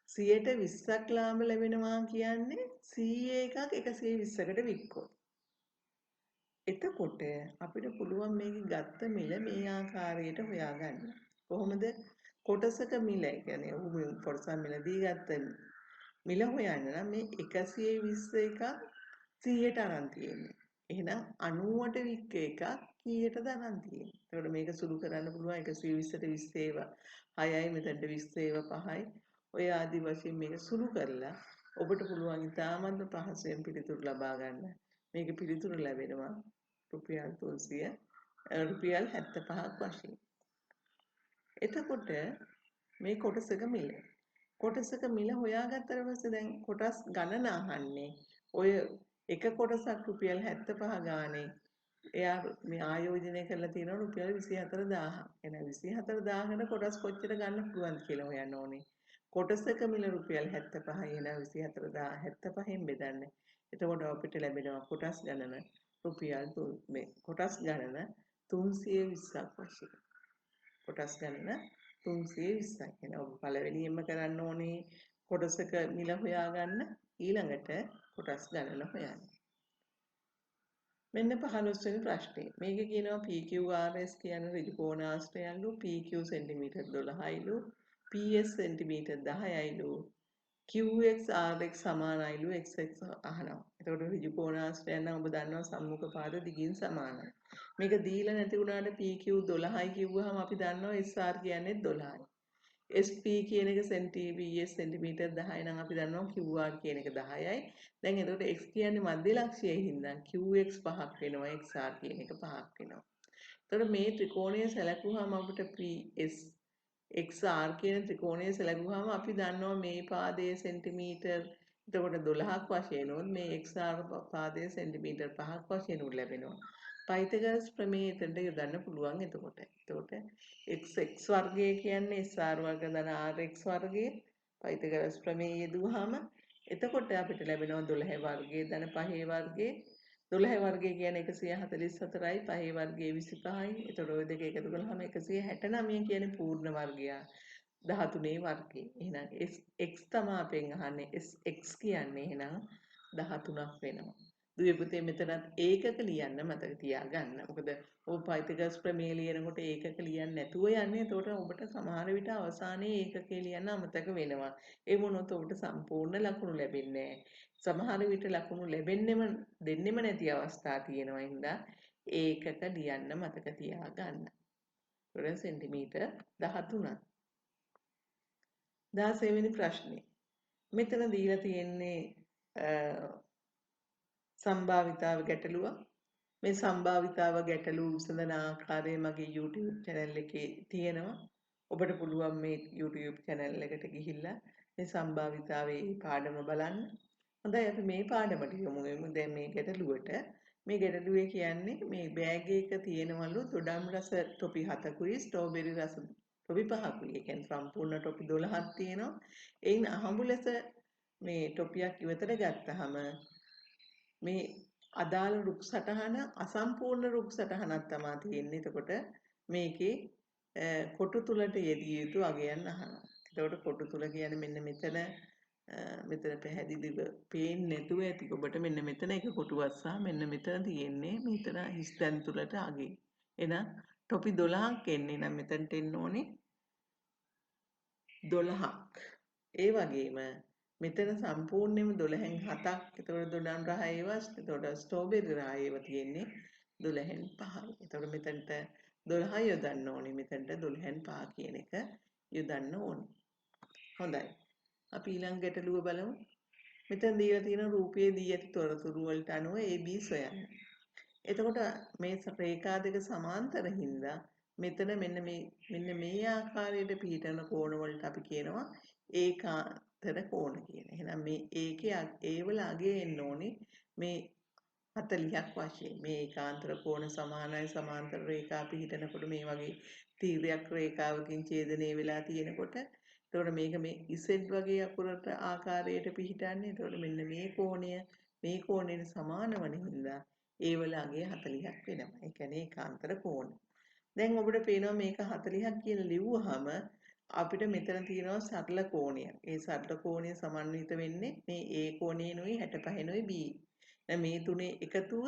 120ක් ලාභ ලැබෙනවා කියන්නේ 100 එකක් 120කට වික්කොත්. එතකොට අපිට පුළුවන් මේක ගත්ත මිල මේ ආකාරයට හොයාගන්න. කොහොමද? කොටසක මිල කියන්නේ කොටසක් මිලදී ගත්ත මිල හොයන්න නම් මේ 120 එකක් 100ට අරන් තියෙන්නේ. එහෙනම් 90ට වික්ක එකක් කීයටද අරන් තියෙන්නේ? එතකොට මේක සුළු කරන්න පුළුවන් 120ට 20 ඒවා 6යි මෙතනට 20 ඒවා 5යි. ඔය ආදි වශයෙන් මේක සුළු කරලා ඔබට පුළුවන් ඉතාමත් පහසුවෙන් පිළිතුරු ලබා ගන්න. මේක පිළිතුරු ලැබෙනවා රුපියල් 300 රුපියල් 75ක් වශයෙන්. එතකොට මේ කොටසක මිල. කොටසක මිල හොයාගත්තට පස්සේ දැන් කොටස් ගණන අහන්නේ. ඔය එක කොටසක් රුපියල් 75 ගානේ එයා මේ ආයෝජනය කරලා තියෙනවා රුපියල් 24000. එහෙනම් 24000කට කොටස් කොච්චර ගන්න පුළුවන්ද කියලා හොයන්න ඕනේ. කොටසක මිල රුපියල් 75යි. එහෙනම් 24000 75න් බෙදන්න. එතකොට අපිට ලැබෙනවා කොටස් ගණන රුපියල් කොටස් ගණන 320ක් වශයෙන්. කොටස් ගණන 320යි. එහෙනම් ඔබ පළවෙනියෙන්ම කරන්න ඕනේ කොටසක මිල හොයාගන්න. ඊළඟට කොටස් ගණන හොයන්න. මෙන්න 15 වෙනි ප්‍රශ්නේ. මේක කියනවා PQRS කියන ඍජු කෝණාශ්‍රයන්ලු PQ සෙන්ටිමීටර් 12යිලු PS සෙන්ටිමීටර් 10යිලු QX RX සමානයිලු XX අහනවා. එතකොට ඍජු කෝණාශ්‍රයන් නම් ඔබ දන්නවා සම්මුඛ පාද දිගින් සමානයි. මේක දීලා නැති වුණාට PQ 12යි කිව්වහම අපි දන්නවා SR කියන්නේ 12යි. SP කියන එක VS සෙන්ටිමීටර් 10යි නම් අපි දන්නවා QR කියන එක 10යි. දැන් එතකොට X කියන්නේ මධ්‍ය ලක්ෂ්‍යයේ හින්දා QX 5ක් වෙනවා XR කියන එක 5ක් වෙනවා. එතකොට මේ ත්‍රිකෝණය සැලකුවාම අපිට PS XR කියන ත්‍රිකෝණය සැලකුවාම අපි දන්නවා මේ පාදයේ සෙන්ටිමීටර් එතකොට 12ක් වශයෙන් උත් මේ XR පාදයේ සෙන්ටිමීටර් 5ක් වශයෙන් උත් ලැබෙනවා. පයිතගරස් ප්‍රමේයයට යොදන්න පුළුවන් එතකොට. එතකොට x වර්ගය කියන්නේ SR වර්ග ධන RX වර්ගය පයිතගරස් ප්‍රමේය යෙදුවාම එතකොට අපිට ලැබෙනවා 12 වර්ගයේ ධන 5 වර්ගයේ 12 වර්ගය කියන්නේ 144යි 5 වර්ගයේ 25යි. එතකොට ওই දෙක එකතු කළාම 169 කියන්නේ පූර්ණ වර්ගය. 13 වර්ගය. එහෙනම් x තමයි අපෙන් අහන්නේ. x කියන්නේ එහෙනම් 13ක් වෙනවා. දුවේ පුතේ මෙතනත් ඒකක ලියන්න මතක තියාගන්න. මොකද ඔබ පයිතගරස් ප්‍රමේය ලියනකොට ඒකක ලියන්නේ නැතුව යන්නේ. එතකොට ඔබට සමහර විට අවසානයේ ඒකකේ ලියන්න අමතක වෙනවා. ඒ වුණොත් ඔබට සම්පූර්ණ ලකුණු ලැබෙන්නේ නැහැ. සමහර විට ලකුණු දෙන්නෙම නැති අවස්ථා තියෙනවා. හින්දා ඒකක ලියන්න මතක තියාගන්න. ඒතකොට සෙන්ටිමීටර් 13ක්. 16 වෙනි ප්‍රශ්නේ. මෙතන දීලා තියෙන්නේ සම්භාවිතාව ගැටලුව. මේ සම්භාවිතාව ගැටලුව විසඳන ආකාරය මගේ YouTube channel එකේ තියෙනවා. ඔබට පුළුවන් මේ YouTube channel එකට ගිහිල්ලා මේ සම්භාවිතාවේ පාඩම බලන්න. හොඳයි අපි මේ පාඩමට යමු. දැන් මේ ගැටලුවට මේ ගැටලුවේ කියන්නේ මේ බෑග් එක තියෙනවලු දොඩම් රස ටොපි 7කුයි ස්ට්‍රෝබෙරි රස ටොපි 5කුයි. ඒ කියන්නේ සම්පූර්ණ ටොපි 12ක් තියෙනවා. එයින් අහඹු ලෙස මේ ටොපියක් ඉවතට ගත්තාම මේ අදාළ රුක් සටහන අසම්පූර්ණ රුක් සටහනක් තමයි තියෙන්නේ. එතකොට මේකේ කොටු තුලට යෙදිය යුතු අගයන් අහනවා. එතකොට කොටු තුල කියන්නේ මෙන්න මෙතන පැහැදිලිව පේන්නේ නැතුව ඇති ඔබට මෙන්න මෙතන එක කොටුවක් සහ මෙන්න මෙතන තියෙන්නේ මෙතන හිස්තැන් තුලට අගේ. එහෙනම් ටොපි 12ක් එන්නේ නම් මෙතනට එන්න ඕනේ 12ක්. ඒ වගේම මෙතන සම්පූර්ණයෙන්ම 12න් 7ක්. එතකොට දොඩම් රහ ඒවා එතකොට ස්ට්‍රෝබෙරි රහ ඒවා තියෙන්නේ 12න් 5යි. එතකොට මෙතනට 12 යොදන්න ඕනේ. මෙතනට 12න් 5 කියන එක යොදන්න ඕනේ. හොඳයි. අපි ඊළඟ ගැටලුව බලමු. මෙතන දීලා තියෙන රූපයේ දී ඇති තොරතුරු වලට අනුව AB සොයන්න. එතකොට මේ රේඛා දෙක සමාන්තර හින්දා මෙතන මෙන්න මේ ආකාරයට පිහිටන කෝණ වලට අපි කියනවා ඒකාන්තර කෝණ කියන. එහෙනම් මේ ඒ වල අගය එන්න ඕනේ මේ 40ක් වශයෙන්. මේ ඒකාන්තර කෝණ සමානයි සමාන්තර රේඛා පිහිටනකොට මේ වගේ තීරයක් රේඛාවකින් ඡේදනය වෙලා තියෙනකොට එතකොට මේක මේ Z වගේ අකුරට ආකාරයට පිහිටන්නේ. එතකොට මෙන්න මේ කෝණයට සමාන වන හින්දා ඒ වල අගය 40ක් වෙනවා. ඒ කියන්නේ ඒකාන්තර කෝණ. දැන් ඔබට පේනවා මේක 40ක් කියලා ලිව්වහම අපිට මෙතන තියෙනවා සරල කෝණයක්. ඒ සරල කෝණය සමන්විත වෙන්නේ මේ A කෝණයනොයි 65නොයි B. දැන් මේ තුනේ එකතුව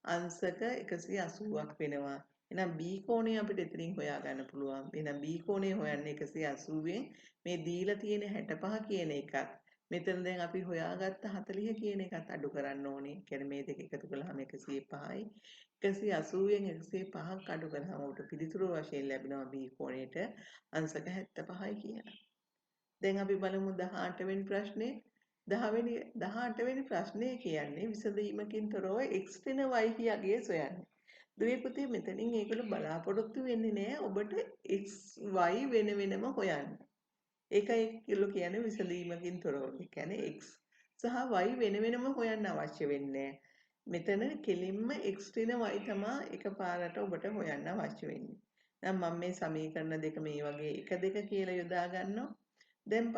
අංශක 180ක් වෙනවා. එහෙනම් B කෝණය අපිට එතනින් හොයා ගන්න පුළුවන්. එහෙනම් B කෝණය හොයන්නේ 180ෙන් මේ දීලා තියෙන 65 කියන එකත් මෙතන දැන් අපි හොයාගත්ත 40 කියන එකත් අඩු කරන්න ඕනේ. කියන්නේ මේ දෙක එකතු කළාම 105යි. 180ෙන් 105ක් අඩු කරාම අපිට පිළිතුරු වශයෙන් ලැබෙනවා B කෝණයට අංශක 75යි කියලා. දැන් අපි බලමු 18 වෙනි ප්‍රශ්නේ. 18 වෙනි ප්‍රශ්නේ කියන්නේ විසඳීමකින් තොරව x දින y කියාගේ සොයන්නේ. දුවේ පුතේ මෙතනින් ඒගොල්ලෝ බලාපොරොත්තු වෙන්නේ නැහැ ඔබට x y වෙන වෙනම හොයන්න. ඒකයි ඒගොල්ලෝ කියන්නේ විසඳීමකින් තොරව. ඒ කියන්නේ x සහ y වෙන වෙනම හොයන්න අවශ්‍ය වෙන්නේ නැහැ. මෙතන කෙලින්ම x දින y තමයි එකපාරට ඔබට හොයන්න අවශ්‍ය වෙන්නේ. දැන් මම මේ සමීකරණ දෙක මේ වගේ 1 2 කියලා යොදා ගන්නවා. දැන්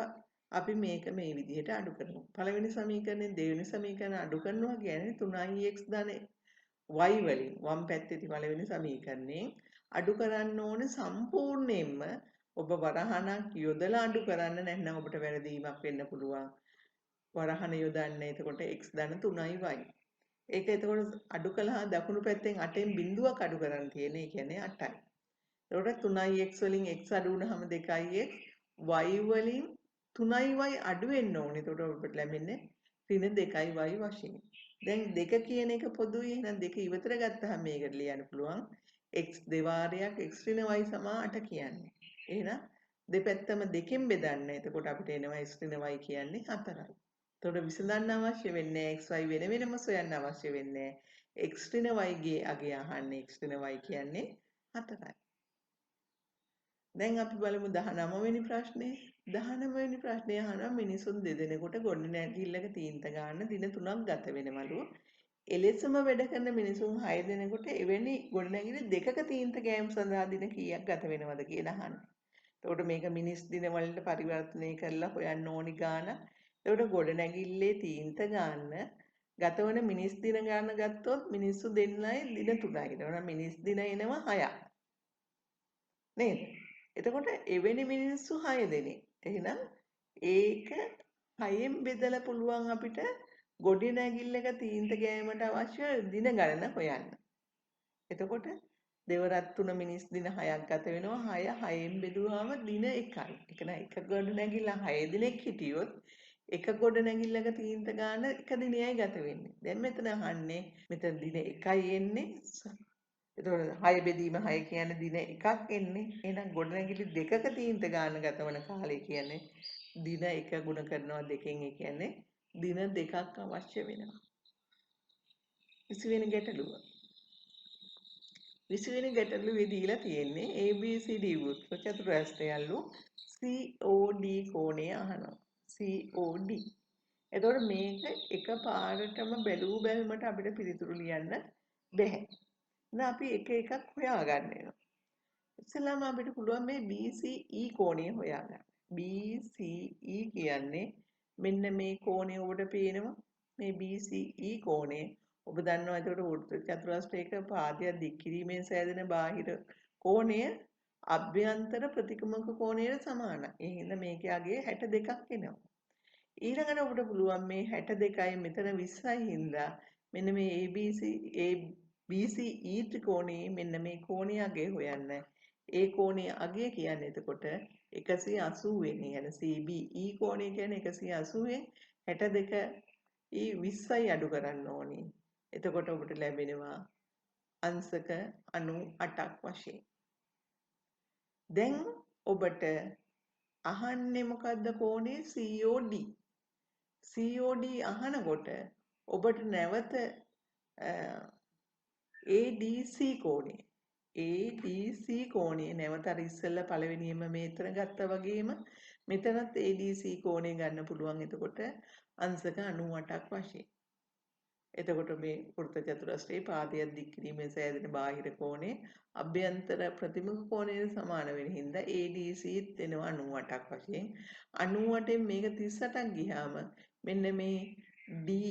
අපි මේක මේ විදිහට අඩු කරමු. පළවෙනි සමීකරණයෙන් දෙවෙනි සමීකරණ අඩු කරනවා කියන්නේ 3x ධන y වලින් වම් පැත්තේ පළවෙනි සමීකරණයෙන් අඩු කරන්න ඕනේ සම්පූර්ණයෙන්ම ඔබ වරහණක් යොදලා අඩු කරන්න නැත්නම් ඔබට වැරදීමක් වෙන්න පුළුවන්. වරහණ යොදන්නේ එතකොට x ධන 3y. ඒක එතකොට අඩු කළා දකුණු පැත්තෙන් 8න් බිඳුවක් අඩු කරන්න තියෙන. ඒ කියන්නේ 8යි. එතකොට 3x වලින් x අඩු වුණාම 2x y වලින් 3y අඩු වෙන්න ඕනේ. එතකොට ඔබට ලැබෙන්නේ ඍණ 2y වශයෙන්. දැන් 2 කියන එක පොදුයි. එහෙනම් 2 ඉවතට ගත්තාම මේකට ලියන්න පුළුවන් x දෙවාරයක් x ඍණ y සමා 8 කියන්නේ. එහෙනම් දෙපැත්තම 2කින් බෙදන්න. එතකොට අපිට එනවා x ඍණ y කියන්නේ 4යි. එතකොට විසඳන්න අවශ්‍ය වෙන්නේ xy වෙන වෙනම සොයන්න අවශ්‍ය වෙන්නේ x ඍණ y ගේ අගය අහන්නේ x ඍණ y කියන්නේ 4යි. දැන් අපි බලමු 19 වෙනි ප්‍රශ්නේ. 19 වෙනි ප්‍රශ්නේ අහනවා මිනිසුන් දෙදෙනෙකුට ගොඩනැගිල්ලක තීන්ත ගන්න දින 3ක් ගත වෙනවලු. එලෙසම වැඩ කරන මිනිසුන් 6 දෙනෙකුට එවැනි ගොඩනැගිලි දෙකක තීන්ත ගෑම් සඳහා දින කීයක් ගත වෙනවද කියලා අහන්නේ. එතකොට මේක මිනිස් දින වලට පරිවර්තනය කරලා හොයන්න ඕනි ගාන. එතකොට ගොඩනැගිල්ලේ තීන්ත ගන්න ගතවන මිනිස් දින ගන්න ගත්තොත් මිනිස්සු දෙන්නයි දින 3යි. එතකොට මිනිස් දින එනවා 6ක්. නේද? එතකොට එවැනි මිනිස්සු 6 දෙනෙක්. එහෙනම් ඒක 6න් බෙදලා පුළුවන් අපිට ගොඩනැගිල්ලක තීන්ත ගෑමට අවශ්‍ය දින ගණන හොයන්න. එතකොට දෙවරක් 3 මිනිස් දින 6ක් ගත වෙනවා. 6 6න් බෙදුවාම දින 1යි. ඒක නෑ එක ගොඩනැගිල්ල 6 දිනක් හිටියොත් එක ගොඩනැගිල්ලක තීන්ත ගන්න එක දිනයයි ගත වෙන්නේ. දැන් මෙතන අහන්නේ මෙතන දින 1යි එන්නේ. එතකොට 6 බෙදීම 6 කියන්නේ දින එකක් එන්නේ. එහෙනම් ගොඩනැගිලි දෙකක තීන්ත ගන්න ගත වන කාලය කියන්නේ දින 1 ගුණ කරනවා 2කින්. ඒ කියන්නේ දින 2ක් අවශ්‍ය වෙනවා. 20 වෙනි ගැටලුව. 20 වෙනි ගැටලුවේ දීලා තියෙන්නේ ABCD වෘත්ත චතුරස්‍රයල්ලු COD කෝණය අහනවා. COD. එතකොට මේක එකපාරටම බැලූ බැලමට අපිට පිළිතුරු ලියන්න බැහැ. එහෙනම් අපි එක එකක් හොයාගන්න වෙනවා. ඉස්සෙල්ලාම අපිට පුළුවන් මේ BCE කෝණය හොයාගන්න. BCE කියන්නේ මෙන්න මේ කෝණය ඔබට පේනවා. මේ BCE කෝණය ඔබ දන්නවා ඒකට වෘත්ත චතුරස්‍රයක පාදයක් දික් කිරීමෙන් සෑදෙන බාහිර කෝණය අභ්‍යන්තර ප්‍රතිකමක කෝණයට සමානයි. ඒ හින්දා මේකේ අගය 62ක් එනවා. ඊළඟට ඔබට පුළුවන් මේ 62යි මෙතන 20යි හින්දා මෙන්න මේ BCE ත්‍රිකෝණයේ මෙන්න මේ කෝණයේ අගය හොයන්න. ඒ කෝණයේ අගය කියන්නේ එතකොට 180 වෙනි යන CBE කෝණය කියන්නේ 180න් 62 20යි අඩු කරන්න ඕනි. එතකොට ඔබට ලැබෙනවා අංශක 98ක් වශයෙන්. දැන් ඔබට අහන්නේ මොකද්ද කෝණේ COD. COD අහනකොට ඔබට නැවත ADC කෝණය ADC කෝණය නැවත අර ඉස්සෙල්ලා පළවෙනියෙම මේතර ගත්තා වගේම මෙතනත් ADC කෝණය ගන්න පුළුවන්. එතකොට අංශක 98ක් වශයෙන්. එතකොට මේ වෘත්ත චතුරස්‍රයේ පාදයක් දික් කිරීමෙන් සෑදෙන බාහිර කෝණය අභ්‍යන්තර ප්‍රතිමුඛ කෝණයට සමාන වෙන හින්දා ADC ත් එනවා 98ක් වශයෙන්. 98න් මේක 38ක් ගියාම මෙන්න මේ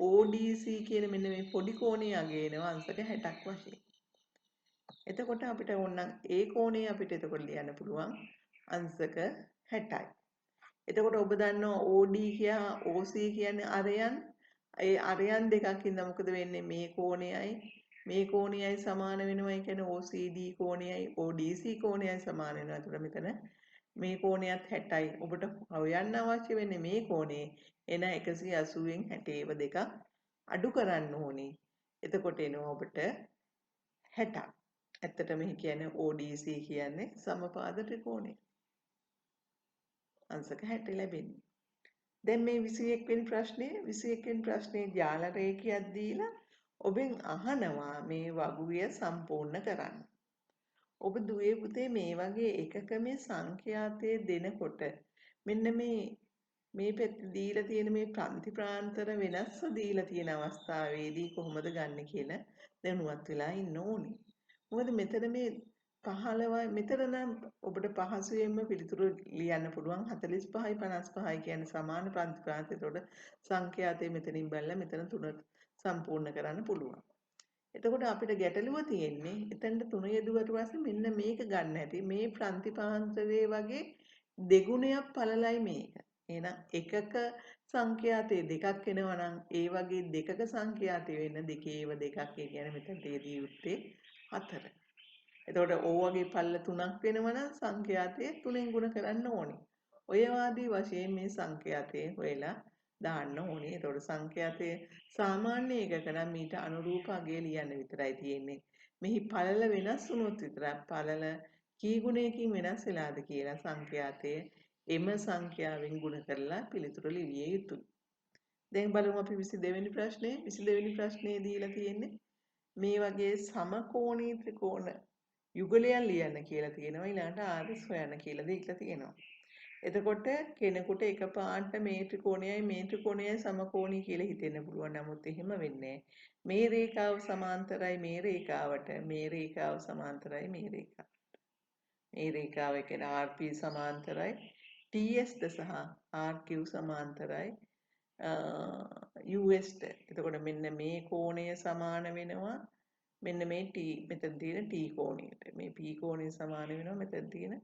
ODC කියන මෙන්න මේ පොඩි කෝණයේ අගය එනවා අංශක 60ක් වශයෙන්. එතකොට අපිට ඕනනම් ඒ කෝණය අපිට එතකොට ලියන්න පුළුවන් අංශක 60යි. එතකොට ඔබ දන්නවා OD කියා OC කියන්නේ අරයන්. ඒ අරයන් දෙකක් ඉඳලා මොකද වෙන්නේ මේ කෝණයයි සමාන වෙනවා. ඒ කියන්නේ OCD කෝණයයි ODC කෝණයයි සමාන වෙනවා. එතකොට මෙතන මේ කෝණයත් 60යි. ඔබට හොයන්න අවශ්‍ය වෙන්නේ මේ කෝණේ එන 180න් 60 දෙක අඩු කරන්න ඕනේ. එතකොට එනවා ඔබට 60ක්. ඇත්තටම මේ කියන්නේ ODC කියන්නේ සමපාද ත්‍රිකෝණය. අංශක 60 ලැබෙන්නේ. දැන් මේ 21 වෙනි ප්‍රශ්නේ ජාල රේඛයක් දීලා ඔබෙන් අහනවා මේ වගුවිය සම්පූර්ණ කරන්න. ඔබ දුවේ පුතේ මේ වගේ එකක මේ සංඛ්‍යාතයේ දෙනකොට මෙන්න මේ පැත්තේ දීලා තියෙන මේ ප්‍රන්ති ප්‍රාන්තර වෙනස්ව දීලා තියෙන අවස්ථාවේදී කොහොමද ගන්න කියලා දැනුවත් වෙලා ඉන්න ඕනේ. මොකද මෙතන මේ 15යි මෙතන නම් ඔබට පහසුවෙන්ම පිළිතුරු ලියන්න පුළුවන් 45යි 55යි කියන්නේ සමාන ප්‍රන්ති ප්‍රාන්ත. එතකොට සංඛ්‍යාතය මෙතනින් බලලා මෙතන 3 සම්පූර්ණ කරන්න පුළුවන්. එතකොට අපිට ගැටලුව තියෙන්නේ එතනට 3 යෙදුවට පස්සේ මෙන්න මේක ගන්න හැටි. මේ ප්‍රන්ති ප්‍රාන්තරයේ වගේ දෙගුණයක් පළලයි මේක. එහෙනම් එකක සංඛ්‍යාතයේ දෙකක් එනවා නම් ඒ වගේ දෙකක සංඛ්‍යාතය වෙන්න දෙකේව දෙකක්. ඒ කියන්නේ මෙතනට යෙදී යුත්තේ 4. එතකොට ඕවගේ පල්ල 3ක් වෙනවා නම් සංඛ්‍යාතය 3ෙන් ගුණ කරන්න ඕනේ. ඔය වාදී වශයෙන් මේ සංඛ්‍යාතය හොයලා දාන්න ඕනේ. එතකොට සංඛ්‍යාතයේ සාමාන්‍ය එකක නම් ඊට අනුරූප අගය ලියන්න විතරයි තියෙන්නේ. මෙහි පළල වෙනස් වුණොත් විතරක් පළල කී ගුණයකින් වෙනස් වෙලාද කියලා සංඛ්‍යාතය එම සංඛ්‍යාවෙන් ගුණ කරලා පිළිතුරු ලිවිය යුතුයි. දැන් බලමු අපි 22 වෙනි ප්‍රශ්නේ. 22 වෙනි ප්‍රශ්නේ දීලා තියෙන්නේ මේ වගේ සමකෝණී ත්‍රිකෝණ යුගලයන් ලියන්න කියලා තියෙනවා. ඊළඟට ආර්ස් හොයන්න කියලා දීලා තියෙනවා. එතකොට කෙනෙකුට එකපාරට මේ ත්‍රිකෝණයයි සමකෝණී කියලා හිතෙන්න පුළුවන්. නමුත් එහෙම වෙන්නේ මේ රේඛාව සමාන්තරයි මේ රේඛාවට, මේ රේඛාව සමාන්තරයි මේ රේඛාවට. මේ රේඛාව කියන්නේ RP සමාන්තරයි TS සහ RQ සමාන්තරයි USට. එතකොට මෙන්න මේ කෝණය සමාන වෙනවා මෙන්න මේ T මෙතන තියෙන T කෝණයට. මේ P කෝණය සමාන වෙනවා මෙතන තියෙන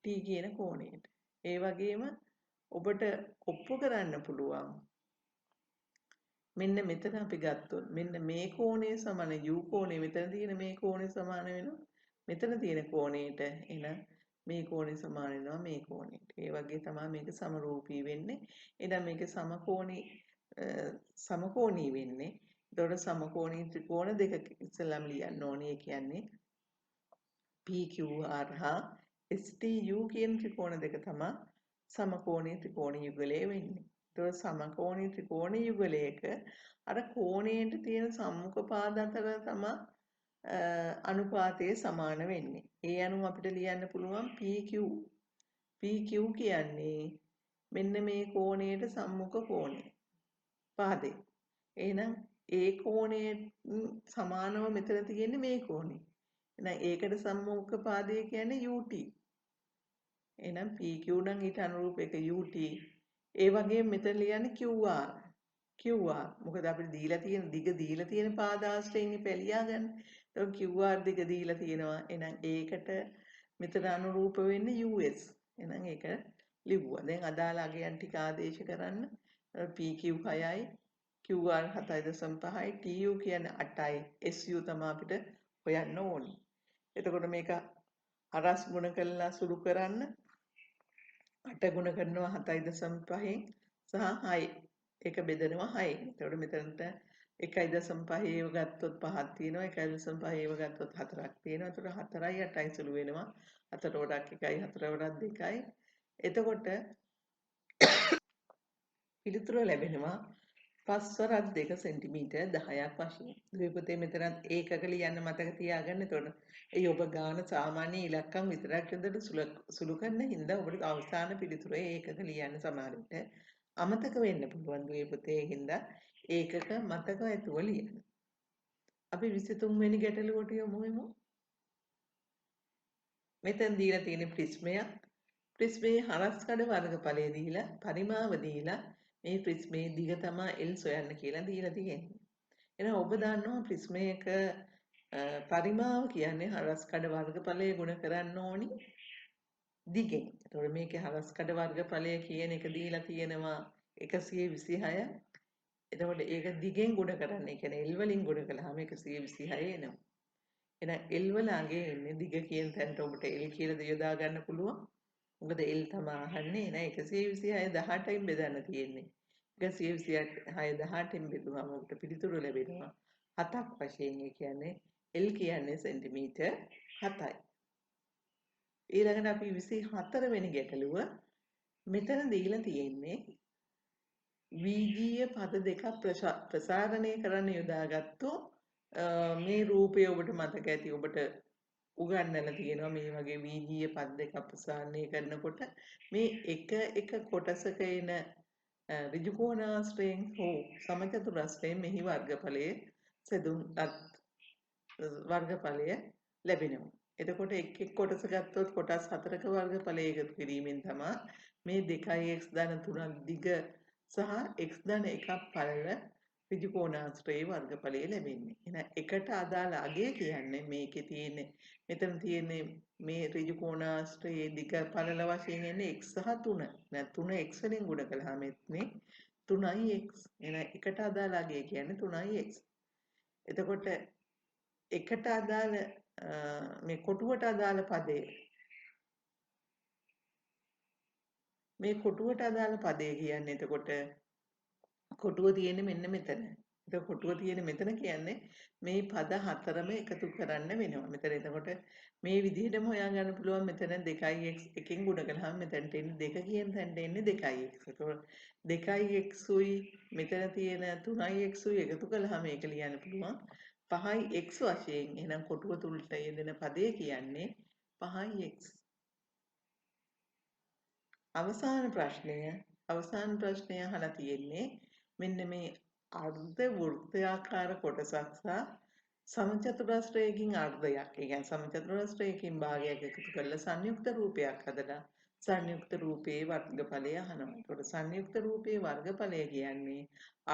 T කියන කෝණයට. ඒ වගේම ඔබට ඔප්පු කරන්න පුළුවන් මෙන්න මෙතන අපි ගත්තොත් මෙන්න මේ කෝණය සමාන U කෝණය මෙතන තියෙන මේ කෝණය සමාන වෙනවා මෙතන තියෙන කෝණයට. එහෙනම් මේ කෝණය සමාන වෙනවා මේ කෝණයට. ඒ වගේ තමයි මේක සමරූපී වෙන්නේ. එහෙනම් මේක සමකෝණී වෙන්නේ. එතකොට සමකෝණී ත්‍රිකෝණ දෙක ඉස්සෙල්ලාම ලියන්න ඕනේ. ඒ කියන්නේ PQR හා STU කියන ත්‍රිකෝණ දෙක තමයි සමකෝණී ත්‍රිකෝණ යුගලය වෙන්නේ. එතකොට සමකෝණී ත්‍රිකෝණ යුගලයක අර කෝණයට තියෙන සම්මුඛ පාද අතර තමයි අනුපාතයේ සමාන වෙන්නේ. ඒ අනුව අපිට ලියන්න පුළුවන් PQ. PQ කියන්නේ මෙන්න මේ කෝණයට සම්මුඛ කෝණය. පාදේ. එහෙනම් ඒ කෝණයට සමානව මෙතන තියෙන්නේ මේ කෝණය. එහෙනම් ඒකට සම්මුඛ පාදය කියන්නේ UT. එහෙනම් PQ නම් ඊට අනුරූප එක UT. ඒ වගේම මෙතන ලියන්නේ QR. QR. මොකද අපිට දීලා තියෙන දිග දීලා තියෙන පාදාශ්‍රයෙන් පැලියා ගන්න. ඒක QR දිග දීලා තියෙනවා. එහෙනම් ඒකට මෙතන අනුරූප වෙන්නේ US. එහෙනම් ඒක ලිව්වා. දැන් අදාළ අගයන් ටික ආදේශ කරන්න. PQ 6යි, QR 7.5යි, TU කියන්නේ 8යි, SU තමයි අපිට හොයන්න ඕනේ. එතකොට මේක හරස් ගුණ කරලා සුළු කරන්න 8 ගුණ කරනවා 7.5න් සහ 6. ඒක බෙදනවා 6න්. එතකොට මෙතනට 1.5 ඒව ගත්තොත් 5ක් තියෙනවා. 1.5 ඒව ගත්තොත් 4ක් තියෙනවා. එතකොට 4යි 8යි සුළු වෙනවා. 4ට වඩා 1යි 4ට වඩා 2යි. එතකොට පිළිතුර ලැබෙනවා 5 වරක් 2 සෙන්ටිමීටර් 10ක් වශයෙන්. දුවේ මෙතනත් ඒකක ලියන්න මතක තියාගන්න. එතකොට ඒ ඔබ ගාන සාමාන්‍ය ඉලක්කම් විතරක් විතර සුළු කරන හින්දා ඔබට අවසාන පිළිතුර ඒකක ලියන්න සමහර විට අමතක වෙන්න පුළුවන් දුවේ පුතේ. හින්දා ඒකක මතක ඇතුව ලියන්න. අපි 23 වෙනි ගැටලුවට යමු. මෙතන දීලා තියෙන ප්‍රිස්මයක්. ප්‍රිස්මයේ හරස්කඩ වර්ගඵලය දීලා පරිමාව දීලා මේ ප්‍රිස්මයේ දිග තමයි L සොයන්න කියලා දීලා තියෙන්නේ. එහෙනම් ඔබ දන්නවා ප්‍රිස්මයක පරිමාව කියන්නේ හරස්කඩ වර්ගඵලය ගුණ කරන්න ඕනි දිගෙන්. එතකොට මේකේ හරස්කඩ වර්ගඵලය කියන එක දීලා තියෙනවා 126. එතකොට ඒක දිගෙන් ගුණ කරන්න. ඒ කියන්නේ L වලින් ගුණ කළාම 126 එනවා. එහෙනම් L වල අගේ එන්නේ දිග කියන තැනට ඔබට L කියලා යොදා ගන්න පුළුවන්. මොකද L තමයි අහන්නේ. එහෙනම් 126 18න් බෙදන්න තියෙන්නේ. 126 18න් බෙදුවම ඔබට පිළිතුරු ලැබෙනවා 7ක් වශයෙන්. ඒ කියන්නේ L කියන්නේ සෙන්ටිමීටර් 7යි. ඊළඟට අපි 24 වෙනි ගැටලුව මෙතන දීලා තියෙන්නේ වීජීය පද දෙකක් ප්‍රසාරණය කරන්න යොදාගත්තු මේ රූපය ඔබට මතක ඇති. ඔබට උගන්වලා තියෙනවා මේ වගේ වීජීය පද දෙකක් ප්‍රසාරණය කරනකොට මේ එක කොටසක එන ඍජු කෝණාශ්‍රයෙන් හෝ සමචතුරස්‍රයෙන් මෙහි වර්ගඵලයේ සෙදුම්පත් වර්ගඵලය ලැබෙනවා. එතකොට එක් කොටස ගත්තොත් කොටස් 4ක වර්ගඵලය එකතු කිරීමෙන් තමයි මේ 2x ධන 3ක් දිග සහ x ධන 1ක් පළල ඍජු කෝණාශ්‍රයේ වර්ගඵලය ලැබෙන්නේ. එහෙනම් එකට අදාළ අගය කියන්නේ මේකේ තියෙන්නේ මෙතන තියෙන්නේ මේ ඍජු කෝණාශ්‍රයේ දිග පළල වශයෙන් එන්නේ x සහ 3. නැත් 3x වලින් ගුණ කළාම එන්නේ 3x. එහෙනම් එකට අදාළ අගය කියන්නේ 3x. එතකොට එකට අදාළ මේ කොටුවට අදාළ පදය මේ කොටුවට අදාළ පදය කියන්නේ එතකොට කොටුව තියෙන්නේ මෙන්න මෙතන. ඒක කොටුව තියෙන්නේ මෙතන කියන්නේ මේ පද හතරම එකතු කරන්න වෙනවා. මෙතන එතකොට මේ විදිහටම හොයාගන්න පුළුවන්. මෙතන 2x එකෙන් ගුණ කළාම මෙතනට එන්නේ 2 කියන තැනට එන්නේ 2x. එතකොට 2x උයි මෙතන තියෙන 3x උයි එකතු කළාම මේක ලියන්න පුළුවන් 5x වශයෙන්. එහෙනම් කොටුව තුලට යෙදෙන පදය කියන්නේ 5x. අවසාන ප්‍රශ්නය අහලා තියෙන්නේ මෙන්න මේ අර්ධ වෘත්තාකාර කොටසක් සහ සමචතුරස්‍රයකින් අර්ධයක්. ඒ කියන්නේ සමචතුරස්‍රයකින් භාගයක් එකතු කරලා සංයුක්ත රූපයක් හදලා සංයුක්ත රූපයේ වර්ගඵලය අහනවා. ඒකට සංයුක්ත රූපයේ වර්ගඵලය කියන්නේ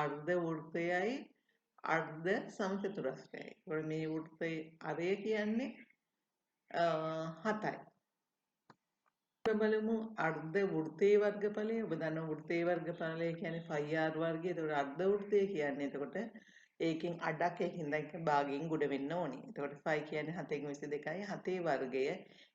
අර්ධ වෘත්තයයි අර්ධ සමචතුරස්‍රයයි. ඒකට මේ වෘත්තයේ අරය කියන්නේ 7යි. බලමු අර්ධ වෘත්තයේ වර්ගඵලය. ඔබ දන්නවා වෘත්තයේ වර්ගඵලය කියන්නේ πr වර්ගය. ඒතකොට අර්ධ වෘත්තය කියන්නේ එතකොට ඒකෙන් අඩක් ඒකින්ද එක භාගයෙන් ගුණ වෙන්න ඕනේ. එතකොට 5 කියන්නේ 7න් 22යි 7 වර්ගය.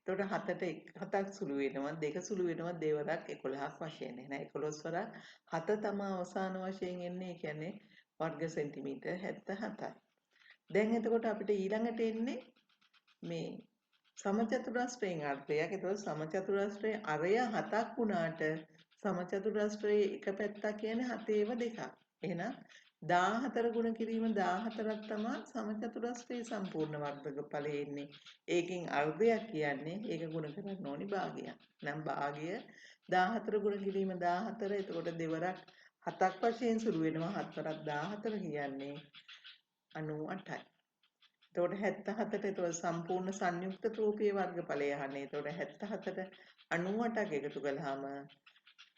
එතකොට 7ට 7ක් සුළු වෙනවා 2 සුළු වෙනවා දෙවරක් 11ක් වශයෙන්. එහෙනම් 11 වරක් 7 තමයි අවසාන වශයෙන් එන්නේ. ඒ කියන්නේ වර්ග සෙන්ටිමීටර් 77යි. දැන් එතකොට අපිට ඊළඟට එන්නේ මේ සමචතුරස්‍රයෙන් අර්ධයක්. එතකොට සමචතුරස්‍රයේ අරය 7ක් වුණාට සමචතුරස්‍රයේ එක පැත්තක් කියන්නේ 7ව 2ක්. එහෙනම් 14 ගුණ කිරීම 14ක් තමයි සමචතුරස්‍රයේ සම්පූර්ණ වර්ගක ඵලය එන්නේ. ඒකෙන් අර්ධයක් කියන්නේ ඒක ගුණ කරන්න ඕනි භාගයක්. නම් භාගය 14 ගුණ කිරීම 14 එතකොට දෙවරක් 7ක් වශයෙන් සුළු වෙනවා. 7 වරක් 14 කියන්නේ 98යි. එතකොට 77ට එතකොට සම්පූර්ණ සංයුක්ත රූපී වර්ගඵලය අහන්නේ. එතකොට 77ට 98ක් එකතු කළාම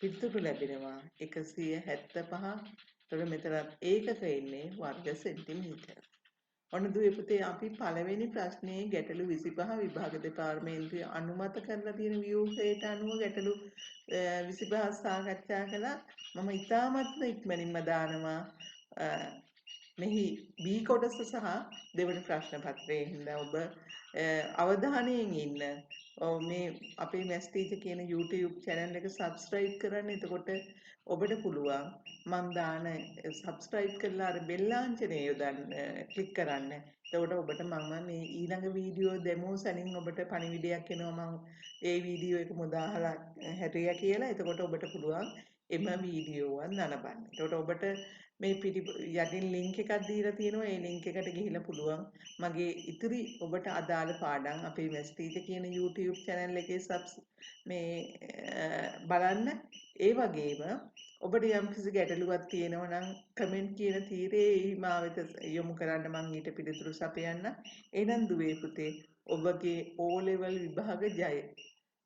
පිළිතුරු ලැබෙනවා 175. එතකොට මෙතනත් ඒකක එන්නේ වර්ග සෙන්ටිමීටර. ඔන්න දුවේ පුතේ අපි පළවෙනි ප්‍රශ්නයේ ගැටලු 25 විභාග දෙපාර්තමේන්තුවේ අනුමත කරලා තියෙන ව්‍යුහයට අනුව ගැටලු 25 සාකච්ඡා කළා. මම ඉතාමත්ම ඉක්මනින්ම දානවා මෙහි B කොටස සහ දෙවන ප්‍රශ්න පත්‍රයේ හින්දා ඔබ අවධානයෙන් ඉන්න. මේ අපේ මැස් ටීචර් කියන YouTube channel එක subscribe කරන්න. එතකොට ඔබට පුළුවන් මම දාන subscribe කරලා අර bell ලාංඡනය ක්ලික් කරන්න. එතකොට ඔබට මම මේ ඊළඟ වීඩියෝ දෙමු සැනින් ඔබට පණිවිඩයක් එනවා මම ඒ වීඩියෝ එක මුදාහලා හැටියා කියලා. එතකොට ඔබට පුළුවන් එම වීඩියෝවන් නරඹන්න. එතකොට ඔබට මේ යටින් ලින්ක් එකක් දීලා තියෙනවා. ඒ ලින්ක් එකට ගිහිල්ලා පුළුවන් මගේ ඉතිරි ඔබට අදාළ පාඩම් අපේ මැස් ටීචර් කියන YouTube channel එකේ බලන්න. ඒ වගේම ඔබට යම් කිසි ගැටලුවක් තියෙනවා නම් කමෙන්ට් කියන තීරයේ මා වෙත යොමු කරන්න මම ඊට පිළිතුරු සපයන්න. එහෙනම් දුවේ පුතේ ඔබගේ O level විභාග ජය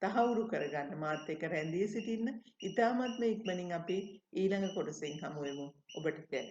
තහවුරු කරගන්න මාත් එක්ක රැඳී සිටින්න. ඉතාමත්ම ඉක්මනින් අපි ඊළඟ කොටසෙන් හමු වෙමු. ඔබට ජය.